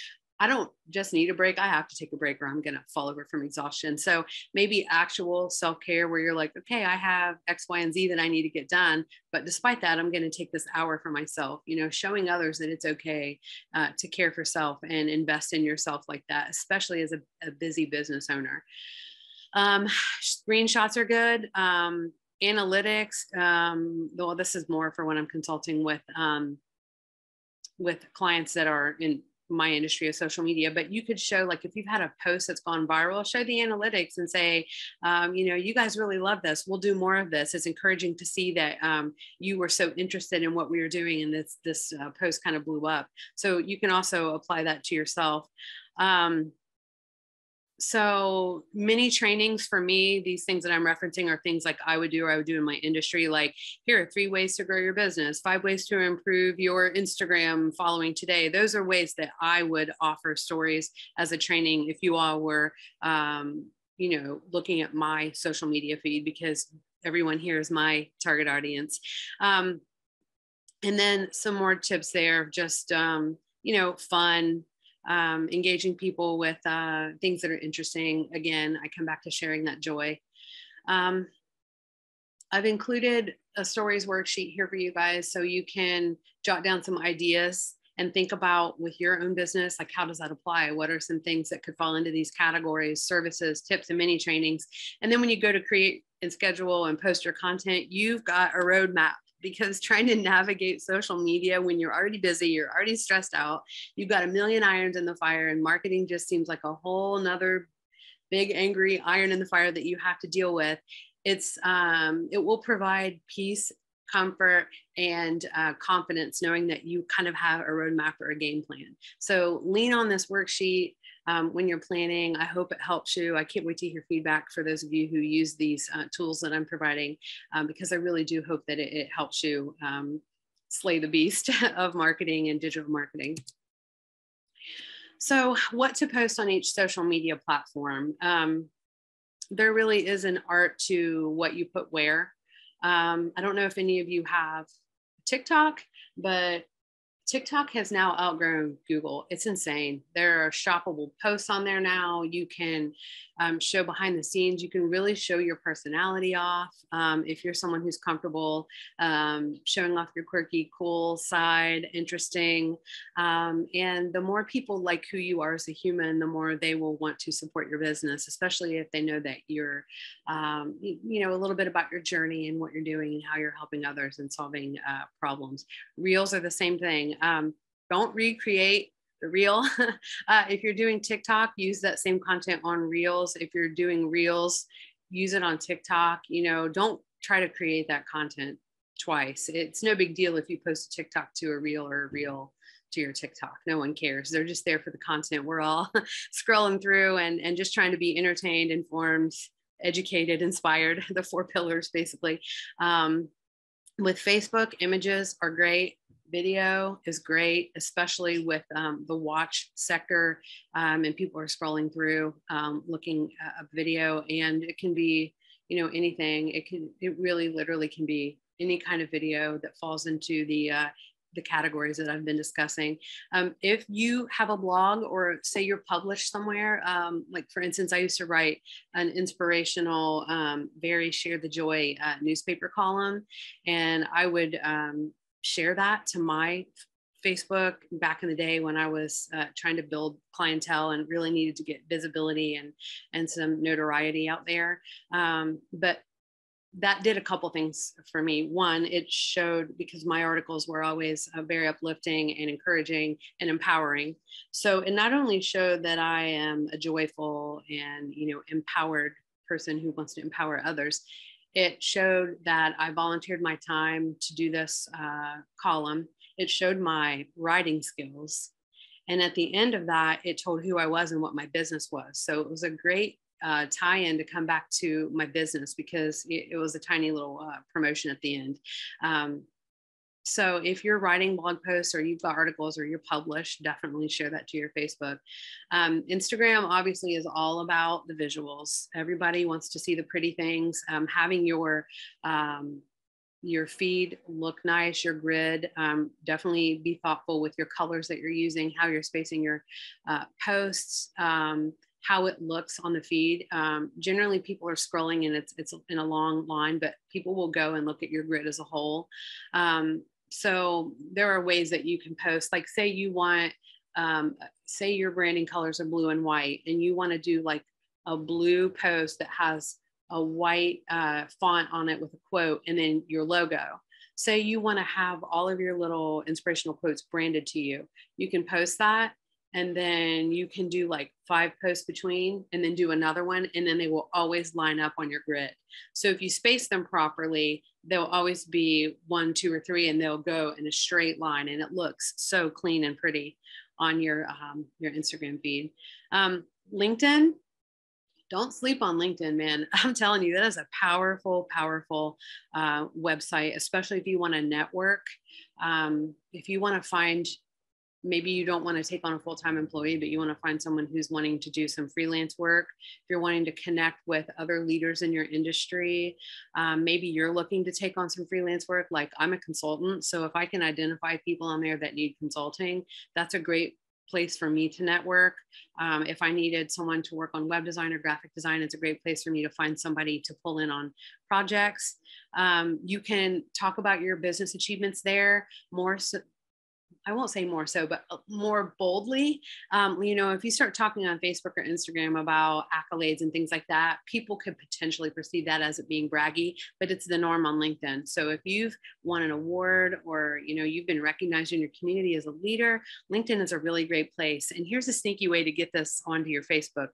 I don't just need a break. I have to take a break or I'm going to fall over from exhaustion. So maybe actual self-care where you're like, okay, I have X, Y, and Z that I need to get done. But despite that, I'm going to take this hour for myself, showing others that it's okay to care for self and invest in yourself like that, especially as a busy business owner. Screenshots are good. Analytics. Well, this is more for when I'm consulting with clients that are in my industry of social media, but you could show, like, if you've had a post that's gone viral, show the analytics and say, you guys really love this. We'll do more of this. It's encouraging to see that you were so interested in what we were doing, and this post kind of blew up. So you can also apply that to yourself. So many trainings for me, these things that I'm referencing are things like I would do or I would do in my industry. Like, here are 3 ways to grow your business, 5 ways to improve your Instagram following today. Those are ways that I would offer stories as a training if you all were, looking at my social media feed, because everyone here is my target audience. And then some more tips there, just, fun, engaging people with things that are interesting. Again, I come back to sharing that joy. Um, I've included a stories worksheet here for you guys so you can jot down some ideas and think about with your own business, like, how does that apply? What are some things that could fall into these categories, services, tips, and mini trainings? And then when you go to create and schedule and post your content, you've got a roadmap, because trying to navigate social media when you're already busy, you're already stressed out, you've got a million irons in the fire, and marketing just seems like a whole nother big angry iron in the fire that you have to deal with. It will provide peace, comfort, and confidence, knowing that you kind of have a roadmap or a game plan. So lean on this worksheet when you're planning. I hope it helps you. I can't wait to hear feedback for those of you who use these tools that I'm providing, because I really do hope that it helps you slay the beast of marketing and digital marketing. So what to post on each social media platform? There really is an art to what you put where. I don't know if any of you have TikTok, but TikTok has now outgrown Google. It's insane. There are shoppable posts on there now. You can show behind the scenes. You can really show your personality off. If you're someone who's comfortable showing off your quirky, cool side, interesting. And the more people like who you are as a human, the more they will want to support your business, especially if they know that you're, a little bit about your journey and what you're doing and how you're helping others and solving problems. Reels are the same thing. Don't recreate the reel. If you're doing TikTok, use that same content on Reels. If you're doing Reels, use it on TikTok. Don't try to create that content twice. It's no big deal if you post a TikTok to a Reel or a Reel to your TikTok. No one cares. They're just there for the content. We're all scrolling through and just trying to be entertained, informed, educated, inspired, the 4 pillars, basically. With Facebook, images are great. Video is great, especially with the watch sector, and people are scrolling through looking at a video, and it can be, anything. It really literally can be any kind of video that falls into the categories that I've been discussing. If you have a blog, or say you're published somewhere, like for instance, I used to write an inspirational, very share the joy newspaper column, and I would share that to my Facebook back in the day when I was trying to build clientele and really needed to get visibility and some notoriety out there. But that did a couple things for me. One, it showed, because my articles were always very uplifting and encouraging and empowering. So it not only showed that I am a joyful and, empowered person who wants to empower others, it showed that I volunteered my time to do this column. It showed my writing skills. And at the end of that, it told who I was and what my business was. So it was a great tie-in to come back to my business, because it was a tiny little promotion at the end. So if you're writing blog posts, or you've got articles, or you're published, definitely share that to your Facebook. Instagram obviously is all about the visuals. Everybody wants to see the pretty things. Having your feed look nice, your grid, definitely be thoughtful with your colors that you're using, how you're spacing your posts, how it looks on the feed. Generally people are scrolling and it's in a long line, but people will go and look at your grid as a whole. So there are ways that you can post, like say you want, say your branding colors are blue and white, and you want to do like a blue post that has a white font on it with a quote and then your logo. Say you want to have all of your little inspirational quotes branded to you. You can post that, and then you can do like 5 posts between, and then do another one, and then they will always line up on your grid. So if you space them properly, they'll always be 1, 2, or 3, and they'll go in a straight line, and it looks so clean and pretty on your Instagram feed. LinkedIn, Don't sleep on LinkedIn, man. I'm telling you, that is a powerful, powerful website, especially if you want to network. If you want to find, maybe you don't want to take on a full-time employee, but you want to find someone who's wanting to do some freelance work. If you're wanting to connect with other leaders in your industry, maybe you're looking to take on some freelance work. Like, I'm a consultant, so if I can identify people on there that need consulting, that's a great place for me to network. If I needed someone to work on web design or graphic design, it's a great place for me to find somebody to pull in on projects. You can talk about your business achievements there more so, I won't say more so, but more boldly. If you start talking on Facebook or Instagram about accolades and things like that, people could potentially perceive that as it being braggy, but it's the norm on LinkedIn. So if you've won an award, or you've been recognized in your community as a leader, LinkedIn is a really great place. And here's a sneaky way to get this onto your Facebook.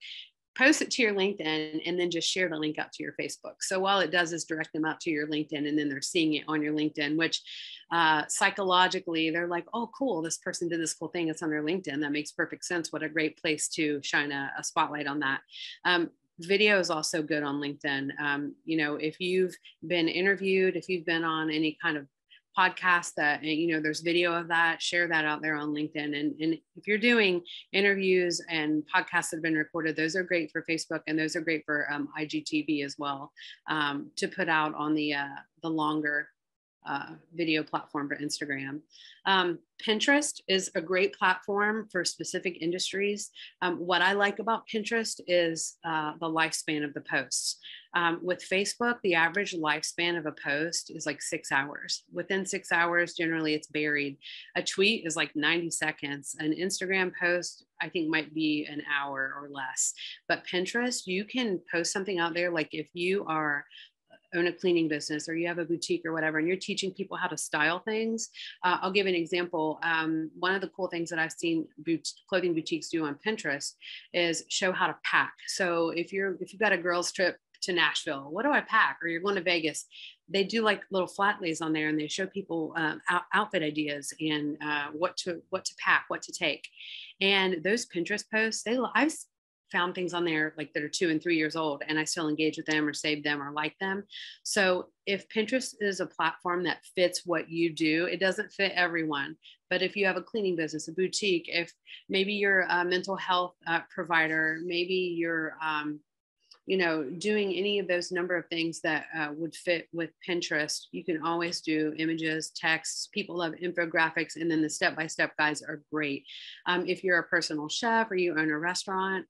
Post it to your LinkedIn and then just share the link out to your Facebook. So while it does is direct them out to your LinkedIn, and then they're seeing it on your LinkedIn, which psychologically they're like, oh, cool, this person did this cool thing. It's on their LinkedIn. That makes perfect sense. What a great place to shine a spotlight on that. Video is also good on LinkedIn. If you've been interviewed, if you've been on any kind of podcast that, there's video of that, share that out there on LinkedIn. And if you're doing interviews and podcasts that have been recorded, those are great for Facebook, and those are great for IGTV as well, to put out on the longer video platform for Instagram. Pinterest is a great platform for specific industries. What I like about Pinterest is the lifespan of the posts. With Facebook, the average lifespan of a post is like 6 hours. Within 6 hours, generally it's buried. A tweet is like 90 seconds. An Instagram post, I think, might be an hour or less. But Pinterest, you can post something out there. Like if you own a cleaning business, or you have a boutique or whatever, and you're teaching people how to style things. I'll give an example. One of the cool things that I've seen clothing boutiques do on Pinterest is show how to pack. So if you've got a girls trip to Nashville, what do I pack? Or you're going to Vegas, they do like little flat lays on there, and they show people outfit ideas and what to pack, what to take. And those Pinterest posts, I've found things on there like that are 2 and 3 years old, and I still engage with them or save them or like them. So if Pinterest is a platform that fits what you do, it doesn't fit everyone. But if you have a cleaning business, a boutique, if maybe you're a mental health provider, maybe you're doing any of those number of things that would fit with Pinterest, you can always do images, texts. People love infographics, and then the step-by-step guides are great. If you're a personal chef or you own a restaurant,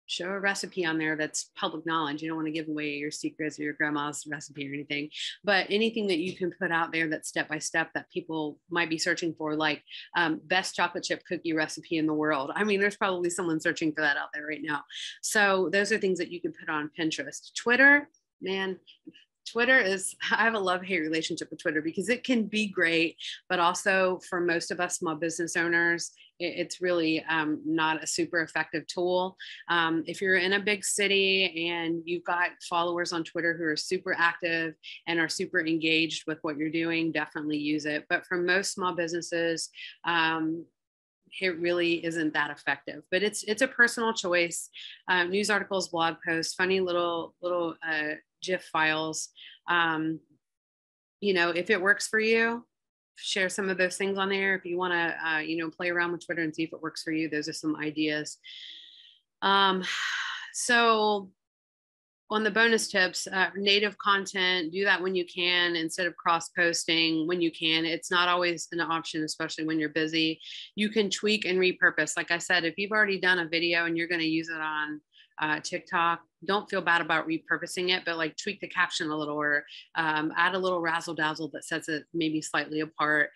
show a recipe on there that's public knowledge. You don't want to give away your secrets or your grandma's recipe or anything, but anything that you can put out there that's step-by-step that people might be searching for, like best chocolate chip cookie recipe in the world. I mean, there's probably someone searching for that out there right now. So those are things that you can put on Pinterest. Twitter, man, Twitter is, I have a love-hate relationship with Twitter because it can be great, but also for most of us small business owners, it's really not a super effective tool. If you're in a big city and you've got followers on Twitter who are super active and are super engaged with what you're doing, definitely use it. But for most small businesses, it really isn't that effective, but it's a personal choice. News articles, blog posts, funny little GIF files. If it works for you, share some of those things on there. If you want to, play around with Twitter and see if it works for you, those are some ideas. So on the bonus tips, native content, do that when you can instead of cross posting when you can. It's not always an option, especially when you're busy. You can tweak and repurpose. Like I said, if you've already done a video and you're going to use it on TikTok, don't feel bad about repurposing it, but like tweak the caption a little, or add a little razzle dazzle that sets it maybe slightly apart.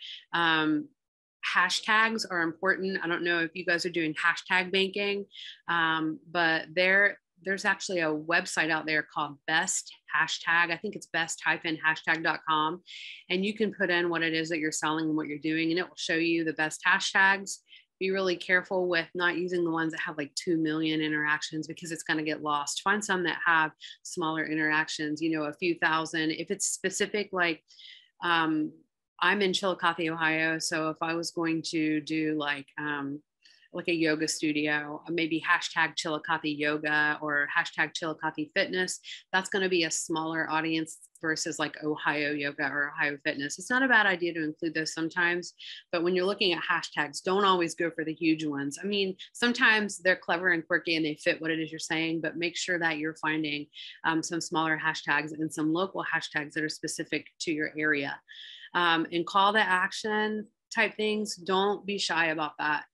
Hashtags are important. I don't know if you guys are doing hashtag banking, but there's actually a website out there called Best Hashtag. I think it's best-hashtag.com. And you can put in what it is that you're selling and what you're doing, and it will show you the best hashtags. Be really careful with not using the ones that have like 2 million interactions, because it's going to get lost. Find some that have smaller interactions, a few thousand. If it's specific, like I'm in Chillicothe, Ohio. So if I was going to do like like a yoga studio, maybe hashtag Chillicothe yoga or hashtag Chillicothe fitness. That's going to be a smaller audience versus like Ohio yoga or Ohio fitness. It's not a bad idea to include those sometimes, but when you're looking at hashtags, don't always go for the huge ones. I mean, sometimes they're clever and quirky and they fit what it is you're saying, but make sure that you're finding some smaller hashtags and some local hashtags that are specific to your area. And call to action type things, don't be shy about that.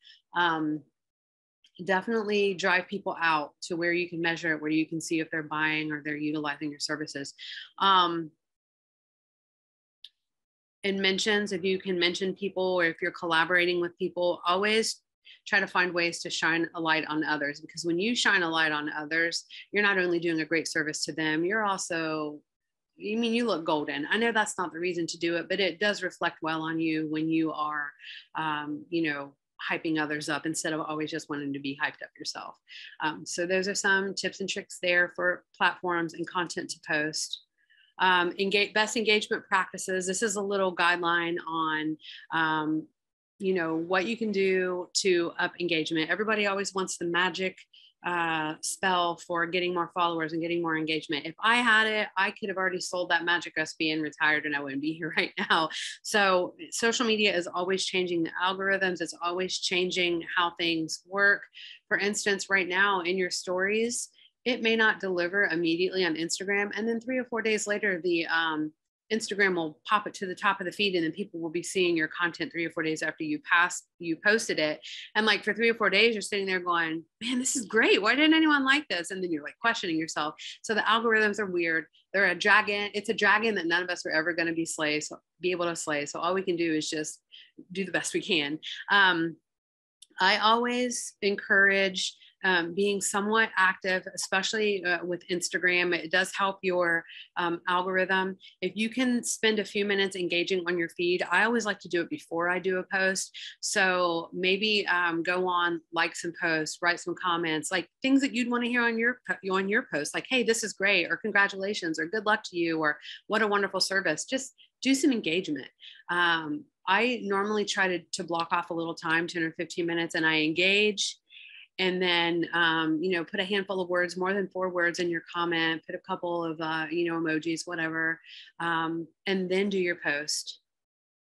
Definitely drive people out to where you can measure it, where you can see if they're buying or they're utilizing your services. And mentions, if you can mention people or if you're collaborating with people, always try to find ways to shine a light on others, because when you shine a light on others, you're not only doing a great service to them, you're also, I mean, you look golden. I know that's not the reason to do it, but it does reflect well on you when you are, hyping others up instead of always just wanting to be hyped up yourself. So those are some tips and tricks there for platforms and content to post. Best engagement practices. This is a little guideline on, what you can do to up engagement. Everybody always wants the magic spell for getting more followers and getting more engagement. If I had it, I could have already sold that magic recipe and retired and I wouldn't be here right now. So social media is always changing the algorithms. It's always changing how things work. For instance, right now in your stories, it may not deliver immediately on Instagram. And then 3 or 4 days later, the Instagram will pop it to the top of the feed, and then people will be seeing your content 3 or 4 days after you posted it. And like for 3 or 4 days, you're sitting there going, man, this is great. Why didn't anyone like this? And then you're like questioning yourself. So the algorithms are weird. They're a dragon. It's a dragon that none of us are ever going to be able to slay. So all we can do is just do the best we can. I always encourage being somewhat active, especially with Instagram. It does help your algorithm. If you can spend a few minutes engaging on your feed, I always like to do it before I do a post. So maybe go on, like some posts, write some comments, like things that you'd want to hear on your post, like, hey, this is great, or congratulations, or good luck to you, or what a wonderful service. Just do some engagement. I normally try to block off a little time, 10 or 15 minutes, and I engage. And then, put a handful of words, more than 4 words in your comment, put a couple of, emojis, whatever, and then do your post.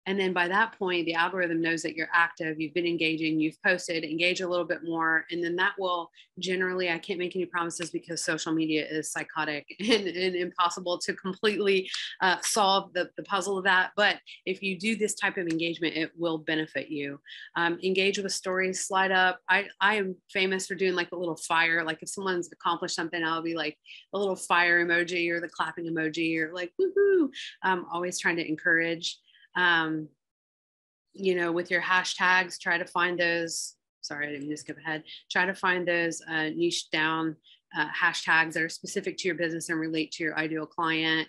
And then by that point, the algorithm knows that you're active, you've been engaging, you've posted, engage a little bit more. And then that will generally, I can't make any promises because social media is psychotic and impossible to completely solve the puzzle of that. But if you do this type of engagement, it will benefit you. Engage with stories, slide up. I am famous for doing like a little fire. Like if someone's accomplished something, I'll be like a little fire emoji or the clapping emoji or like, woohoo. Always trying to encourage. With your hashtags, try to find those, sorry, I didn't mean to skip ahead. Try to find those niche down hashtags that are specific to your business and relate to your ideal client.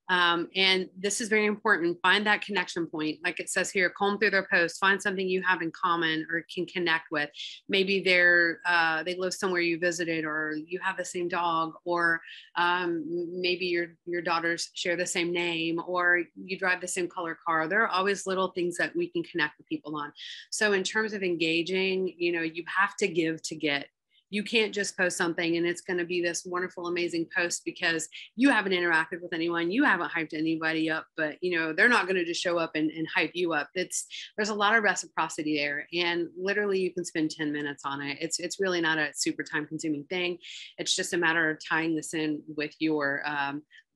And this is very important. Find that connection point. Like it says here, comb through their posts, find something you have in common or can connect with. Maybe they live somewhere you visited, or you have the same dog, or maybe your daughters share the same name, or you drive the same color car. There are always little things that we can connect with people on. So in terms of engaging, you have to give to get. You can't just post something and it's going to be this wonderful, amazing post because you haven't interacted with anyone, you haven't hyped anybody up, but they're not going to just show up and hype you up. There's a lot of reciprocity there, and literally you can spend 10 minutes on it. It's really not a super time consuming thing. It's just a matter of tying this in with your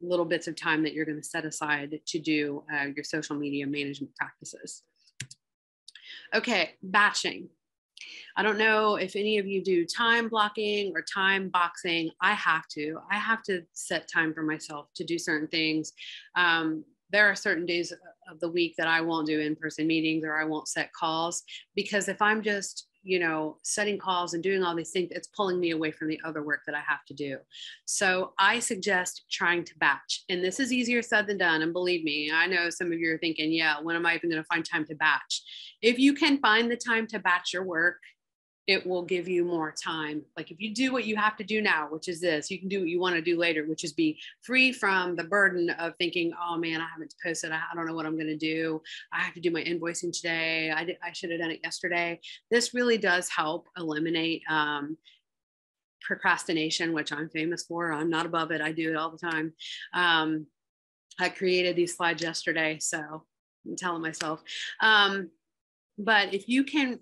little bits of time that you're going to set aside to do your social media management practices. Okay, batching. I don't know if any of you do time blocking or time boxing. I have to set time for myself to do certain things. There are certain days of the week that I won't do in-person meetings, or I won't set calls, because if I'm just, setting calls and doing all these things, it's pulling me away from the other work that I have to do. So I suggest trying to batch. And this is easier said than done. And believe me, I know some of you are thinking, yeah, when am I even going to find time to batch? If you can find the time to batch your work, it will give you more time. Like if you do what you have to do now, which is this, you can do what you want to do later, which is be free from the burden of thinking, oh man, I haven't posted. I don't know what I'm going to do. I have to do my invoicing today. I should have done it yesterday. This really does help eliminate procrastination, which I'm famous for. I'm not above it. I do it all the time. I created these slides yesterday, so I'm telling myself. But if you can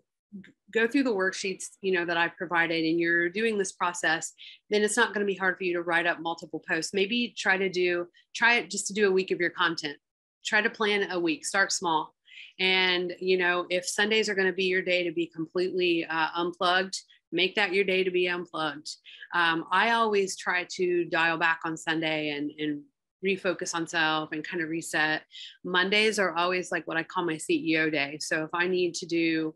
go through the worksheets, that I've provided, and you're doing this process, then it's not going to be hard for you to write up multiple posts. Maybe try it just to do a week of your content. Try to plan a week, start small. And, if Sundays are going to be your day to be completely unplugged, make that your day to be unplugged. I always try to dial back on Sunday and refocus on self and kind of reset. Mondays are always like what I call my CEO day. So if I need to do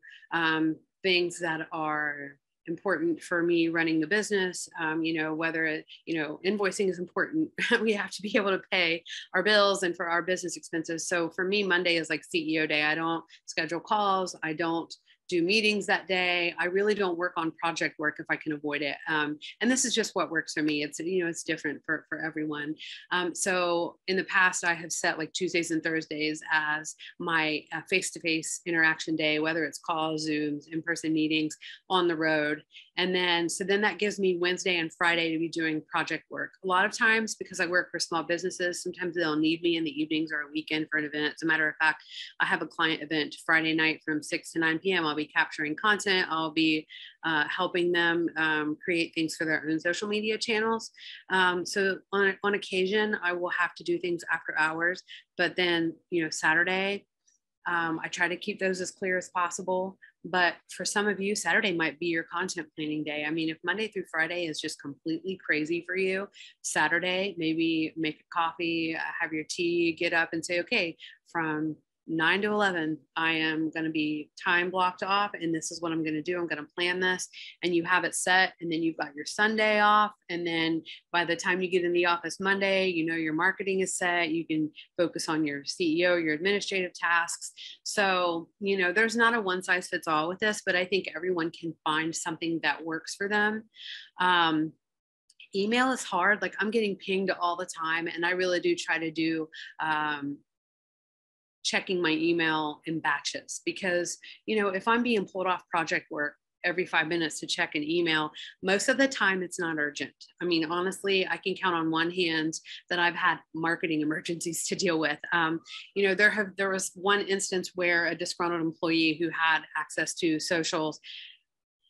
things that are important for me running the business, whether invoicing is important, we have to be able to pay our bills and for our business expenses. So for me, Monday is like CEO day. I don't schedule calls. I don't do meetings that day. I really don't work on project work if I can avoid it. And this is just what works for me. It's, it's different for everyone. So in the past, I have set like Tuesdays and Thursdays as my face-to-face interaction day, whether it's calls, Zooms, in-person meetings, on the road. And then that gives me Wednesday and Friday to be doing project work. A lot of times, because I work for small businesses, sometimes they'll need me in the evenings or a weekend for an event. As a matter of fact, I have a client event Friday night from 6 to 9 p.m. I'll be capturing content. I'll be helping them create things for their own social media channels. So on occasion, I will have to do things after hours, but then, Saturday, I try to keep those as clear as possible. But for some of you, Saturday might be your content planning day. I mean, if Monday through Friday is just completely crazy for you, Saturday, maybe make a coffee, have your tea, get up and say, okay, from 9 to 11, I am going to be time blocked off, and this is what I'm going to do. I'm going to plan this, and you have it set, and then you've got your Sunday off. And then by the time you get in the office Monday, your marketing is set. You can focus on your CEO, your administrative tasks. So, there's not a one size fits all with this, but I think everyone can find something that works for them. Email is hard. Like I'm getting pinged all the time, and I really do try to do, checking my email in batches, because if I'm being pulled off project work every 5 minutes to check an email, most of the time it's not urgent. I mean, honestly, I can count on one hand that I've had marketing emergencies to deal with. There was one instance where a disgruntled employee who had access to socials,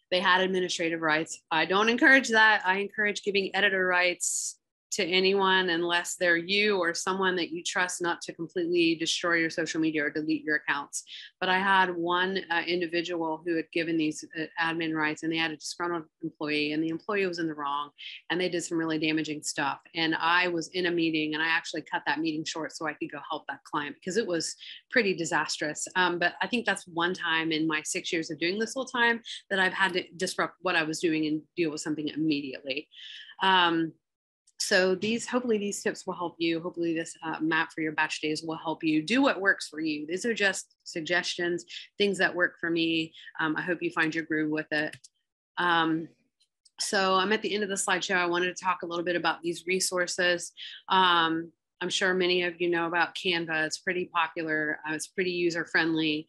they had administrative rights. I don't encourage that. I encourage giving editor rights to anyone unless they're you or someone that you trust not to completely destroy your social media or delete your accounts. But I had one individual who had given these admin rights, and they had a disgruntled employee, and the employee was in the wrong, and they did some really damaging stuff. And I was in a meeting, and I actually cut that meeting short so I could go help that client because it was pretty disastrous. But I think that's one time in my 6 years of doing this full time that I've had to disrupt what I was doing and deal with something immediately. So hopefully these tips will help you. Hopefully this map for your batch days will help you do what works for you. These are just suggestions, things that work for me. I hope you find your groove with it. So I'm at the end of the slideshow. I wanted to talk a little bit about these resources. I'm sure many of you know about Canva. It's pretty popular. It's pretty user-friendly.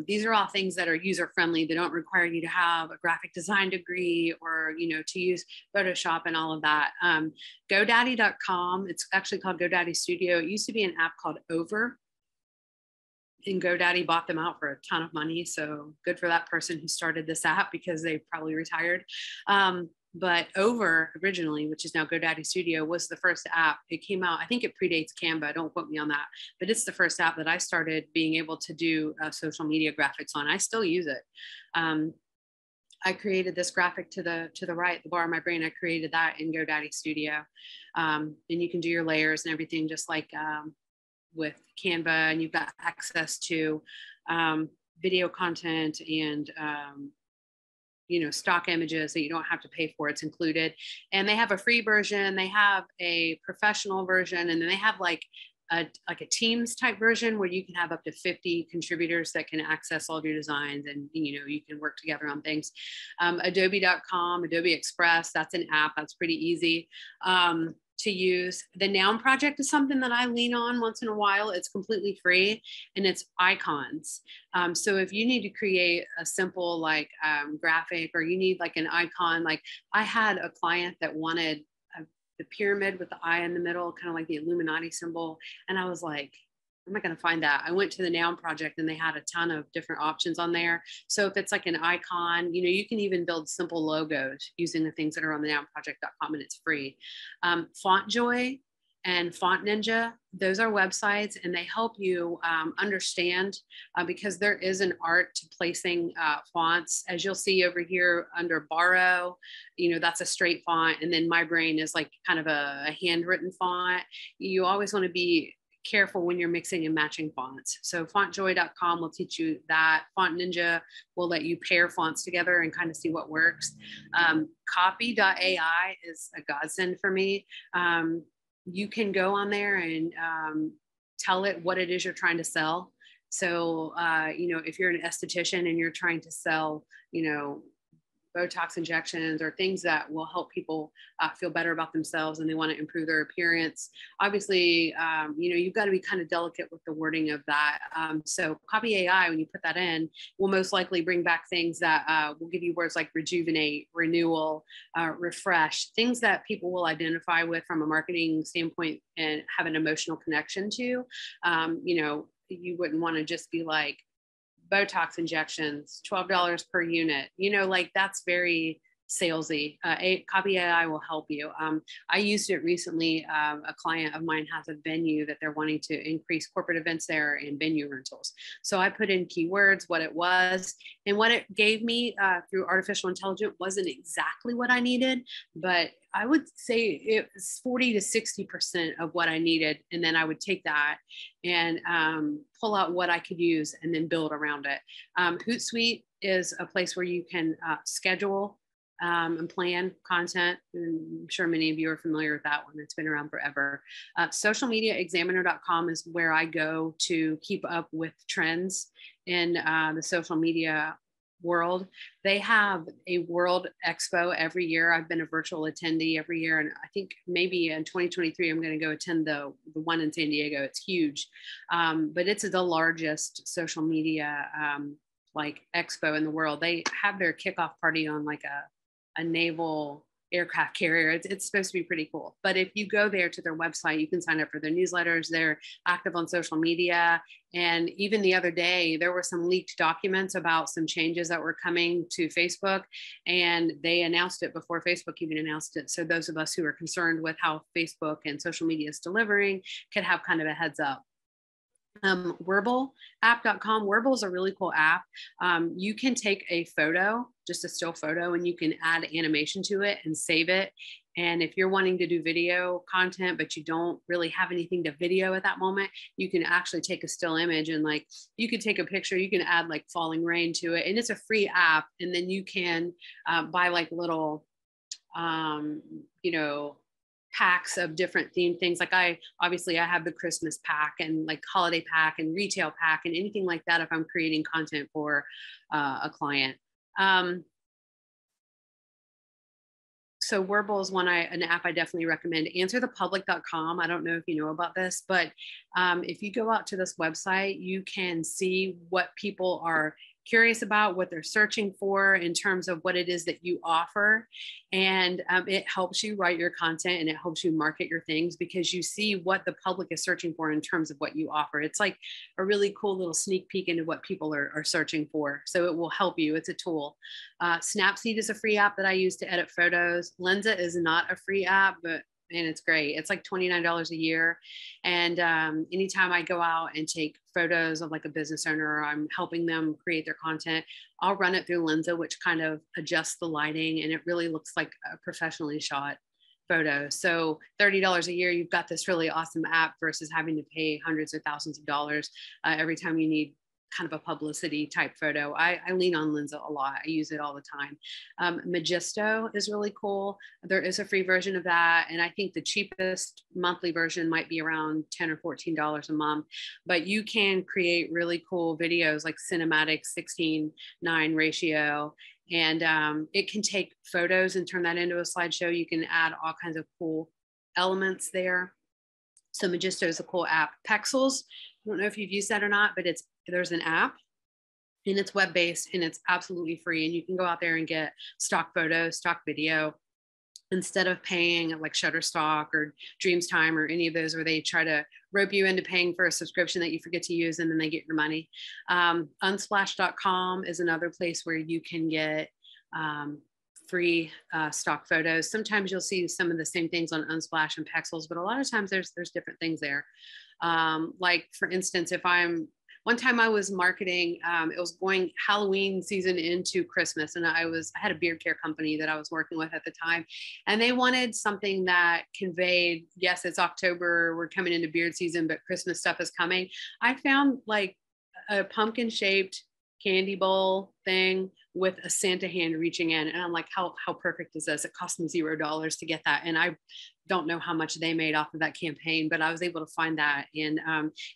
These are all things that are user-friendly. They don't require you to have a graphic design degree or, to use Photoshop and all of that. GoDaddy.com, it's actually called GoDaddy Studio. It used to be an app called Over, and GoDaddy bought them out for a ton of money. So good for that person who started this app because they probably retired. But Over originally, which is now GoDaddy Studio, was the first app. It came out, I think it predates Canva, don't quote me on that, but it's the first app that I started being able to do social media graphics on. I still use it. I created this graphic to the right, the bar of my brain. I created that in GoDaddy Studio. And you can do your layers and everything just like with Canva, and you've got access to video content and stock images that you don't have to pay for. It's included. And they have a free version, they have a professional version, and then they have like like a Teams type version where you can have up to 50 contributors that can access all of your designs, and you can work together on things. Adobe.com, Adobe Express, that's an app that's pretty easy to use. The Noun Project is something that I lean on once in a while. It's completely free, and it's icons. So if you need to create a simple graphic, or you need like an icon, like I had a client that wanted the pyramid with the eye in the middle, kind of like the Illuminati symbol. And I was like, where am I going to find that? I went to the Noun Project and they had a ton of different options on there. So if it's like an icon, you can even build simple logos using the things that are on the nounproject.com, and it's free. FontJoy and Font Ninja, those are websites, and they help you understand because there is an art to placing fonts. As you'll see over here under Borrow, that's a straight font, and then My Brain is like kind of a handwritten font. You always want to be careful when you're mixing and matching fonts. So fontjoy.com will teach you that. Font Ninja will let you pair fonts together and kind of see what works. Copy.ai is a godsend for me. You can go on there and tell it what it is you're trying to sell. So, if you're an esthetician and you're trying to sell, Botox injections or things that will help people feel better about themselves and they want to improve their appearance. Obviously, you've got to be kind of delicate with the wording of that. So Copy AI, when you put that in, will most likely bring back things that will give you words like rejuvenate, renewal, refresh, things that people will identify with from a marketing standpoint and have an emotional connection to. You wouldn't want to just be like, Botox injections, $12 per unit. That's very salesy. Copy AI will help you. I used it recently. A client of mine has a venue that they're wanting to increase corporate events there and venue rentals. So I put in keywords, what it was, and what it gave me through artificial intelligence wasn't exactly what I needed, but I would say it was 40 to 60% of what I needed. And then I would take that and pull out what I could use and then build around it. Hootsuite is a place where you can schedule and plan content. And I'm sure many of you are familiar with that one. It's been around forever. Socialmediaexaminer.com is where I go to keep up with trends in the social media world. They have a World Expo every year. I've been a virtual attendee every year, and I think maybe in 2023 I'm going to go attend the one in San Diego. It's huge, but it's the largest social media expo in the world. They have their kickoff party on like a naval aircraft carrier. It's supposed to be pretty cool. But if you go there to their website, you can sign up for their newsletters. They're active on social media. And even the other day, there were some leaked documents about some changes that were coming to Facebook. And they announced it before Facebook even announced it. So those of us who are concerned with how Facebook and social media is delivering could have kind of a heads up. Werbleapp.com. Werble is a really cool app. You can take a photo, just a still photo, and you can add animation to it and save it. And if you're wanting to do video content, but you don't really have anything to video at that moment, you can actually take a still image and you could take a picture, you can add like falling rain to it. And it's a free app. And then you can buy like little, packs of different themed things. Like I have the Christmas pack and like holiday pack and retail pack and anything like that if I'm creating content for a client. So Werbl is an app I definitely recommend. Answerthepublic.com. I don't know if you know about this, but if you go out to this website, you can see what people are curious about, what they're searching for in terms of what it is that you offer. And it helps you write your content and it helps you market your things because you see what the public is searching for in terms of what you offer. It's like a really cool little sneak peek into what people are searching for. So it will help you. It's a tool. Snapseed is a free app that I use to edit photos. Lensa is not a free app, but and it's great. It's like $29 a year. And anytime I go out and take photos of like a business owner, or I'm helping them create their content, I'll run it through Lensa, which kind of adjusts the lighting and it really looks like a professionally shot photo. So $30 a year, you've got this really awesome app versus having to pay hundreds of thousands of dollars every time you need kind of a publicity type photo. I lean on Lensa a lot. I use it all the time. Magisto is really cool. There is a free version of that. And I think the cheapest monthly version might be around $10 or $14 a month, but you can create really cool videos like cinematic 16:9 ratio. And it can take photos and turn that into a slideshow. You can add all kinds of cool elements there. So Magisto is a cool app. Pexels, I don't know if you've used that or not, but there's an app and it's web-based and it's absolutely free. And you can go out there and get stock photos, stock video, instead of paying like Shutterstock or Dreamstime or any of those where they try to rope you into paying for a subscription that you forget to use and then they get your money. Unsplash.com is another place where you can get free stock photos. Sometimes you'll see some of the same things on Unsplash and Pexels, but a lot of times there's different things there. Like for instance, one time I was marketing, it was going Halloween season into Christmas, and I had a beard care company that I was working with at the time, and they wanted something that conveyed, yes, it's October, we're coming into beard season, but Christmas stuff is coming. I found like a pumpkin shaped candy bowl thing with a Santa hand reaching in. And I'm like, how perfect is this? It cost me $0 to get that. And I don't know how much they made off of that campaign, but I was able to find that. And,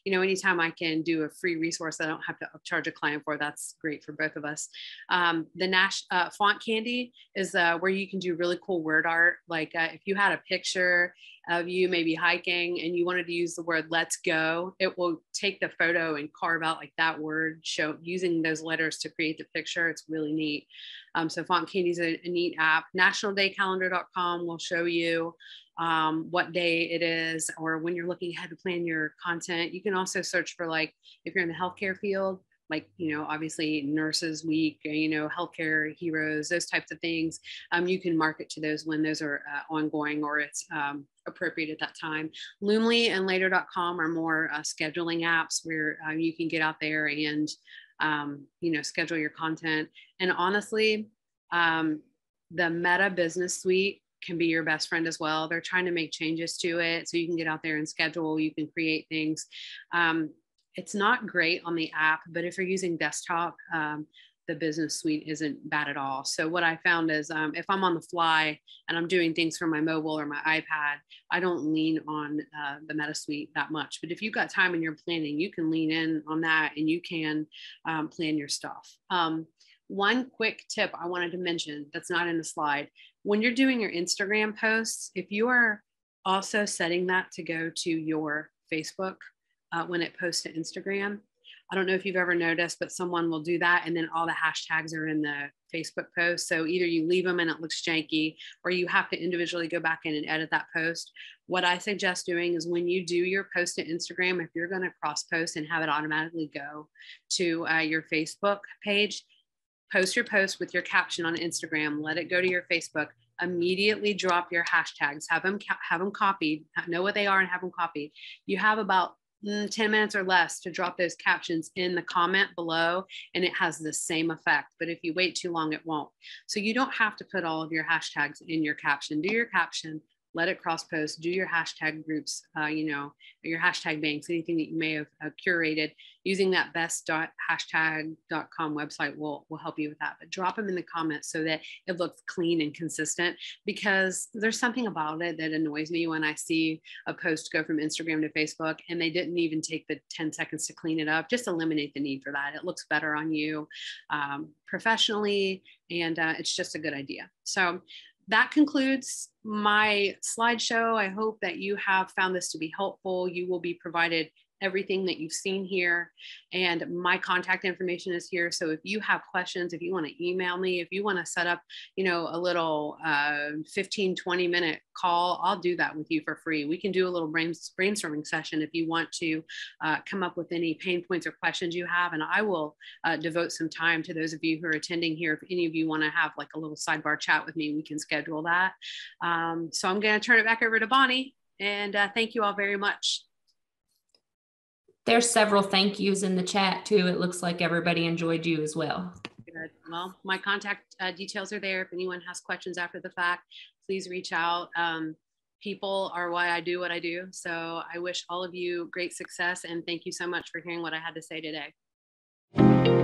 anytime I can do a free resource that I don't have to charge a client for, that's great for both of us. The Font Candy is where you can do really cool word art. Like if you had a picture of you maybe hiking and you wanted to use the word "let's go," it will take the photo and carve out like that word, using those letters to create the picture. It's really neat. So Font Candy is a neat app. NationalDayCalendar.com will show you what day it is, or when you're looking ahead to plan your content. You can also search for, like, if you're in the healthcare field, like, obviously Nurses Week, healthcare heroes, those types of things. You can market to those when those are ongoing or it's appropriate at that time. Loomly and Later.com are more scheduling apps where you can get out there and, schedule your content. And honestly, the Meta Business Suite can be your best friend as well. They're trying to make changes to it so you can get out there and schedule, you can create things. It's not great on the app, but if you're using desktop, the Business Suite isn't bad at all. So what I found is if I'm on the fly and I'm doing things from my mobile or my iPad, I don't lean on the Meta Suite that much. But if you've got time and you're planning, you can lean in on that and you can plan your stuff. One quick tip I wanted to mention that's not in the slide: when you're doing your Instagram posts, if you are also setting that to go to your Facebook when it posts to Instagram, I don't know if you've ever noticed, but someone will do that and then all the hashtags are in the Facebook post. So either you leave them and it looks janky, or you have to individually go back in and edit that post. What I suggest doing is when you do your post to Instagram, if you're going to cross post and have it automatically go to your Facebook page, post your post with your caption on Instagram, let it go to your Facebook, immediately drop your hashtags, have them copied, know what they are and have them copied. You have about 10 minutes or less to drop those captions in the comment below, and it has the same effect. But if you wait too long, it won't. So you don't have to put all of your hashtags in your caption. Do your caption, let it cross post, do your hashtag groups, your hashtag banks, anything that you may have curated. Using that best.hashtag.com website will help you with that. But drop them in the comments so that it looks clean and consistent, because there's something about it that annoys me when I see a post go from Instagram to Facebook and they didn't even take the 10 seconds to clean it up. Just eliminate the need for that. It looks better on you professionally, and it's just a good idea. So that concludes my slideshow. I hope that you have found this to be helpful. You will be provided everything that you've seen here, and my contact information is here. So if you have questions, if you want to email me, if you want to set up, a little 15-20 minute call, I'll do that with you for free. We can do a little brainstorming session if you want to come up with any pain points or questions you have, and I will devote some time to those of you who are attending here. If any of you want to have like a little sidebar chat with me, we can schedule that. So I'm going to turn it back over to Bonnie, and thank you all very much.
There's several thank yous in the chat too. It looks like everybody enjoyed you as well.
Good. Well, my contact details are there. If anyone has questions after the fact, please reach out. People are why I do what I do. So I wish all of you great success, and thank you so much for hearing what I had to say today.
you.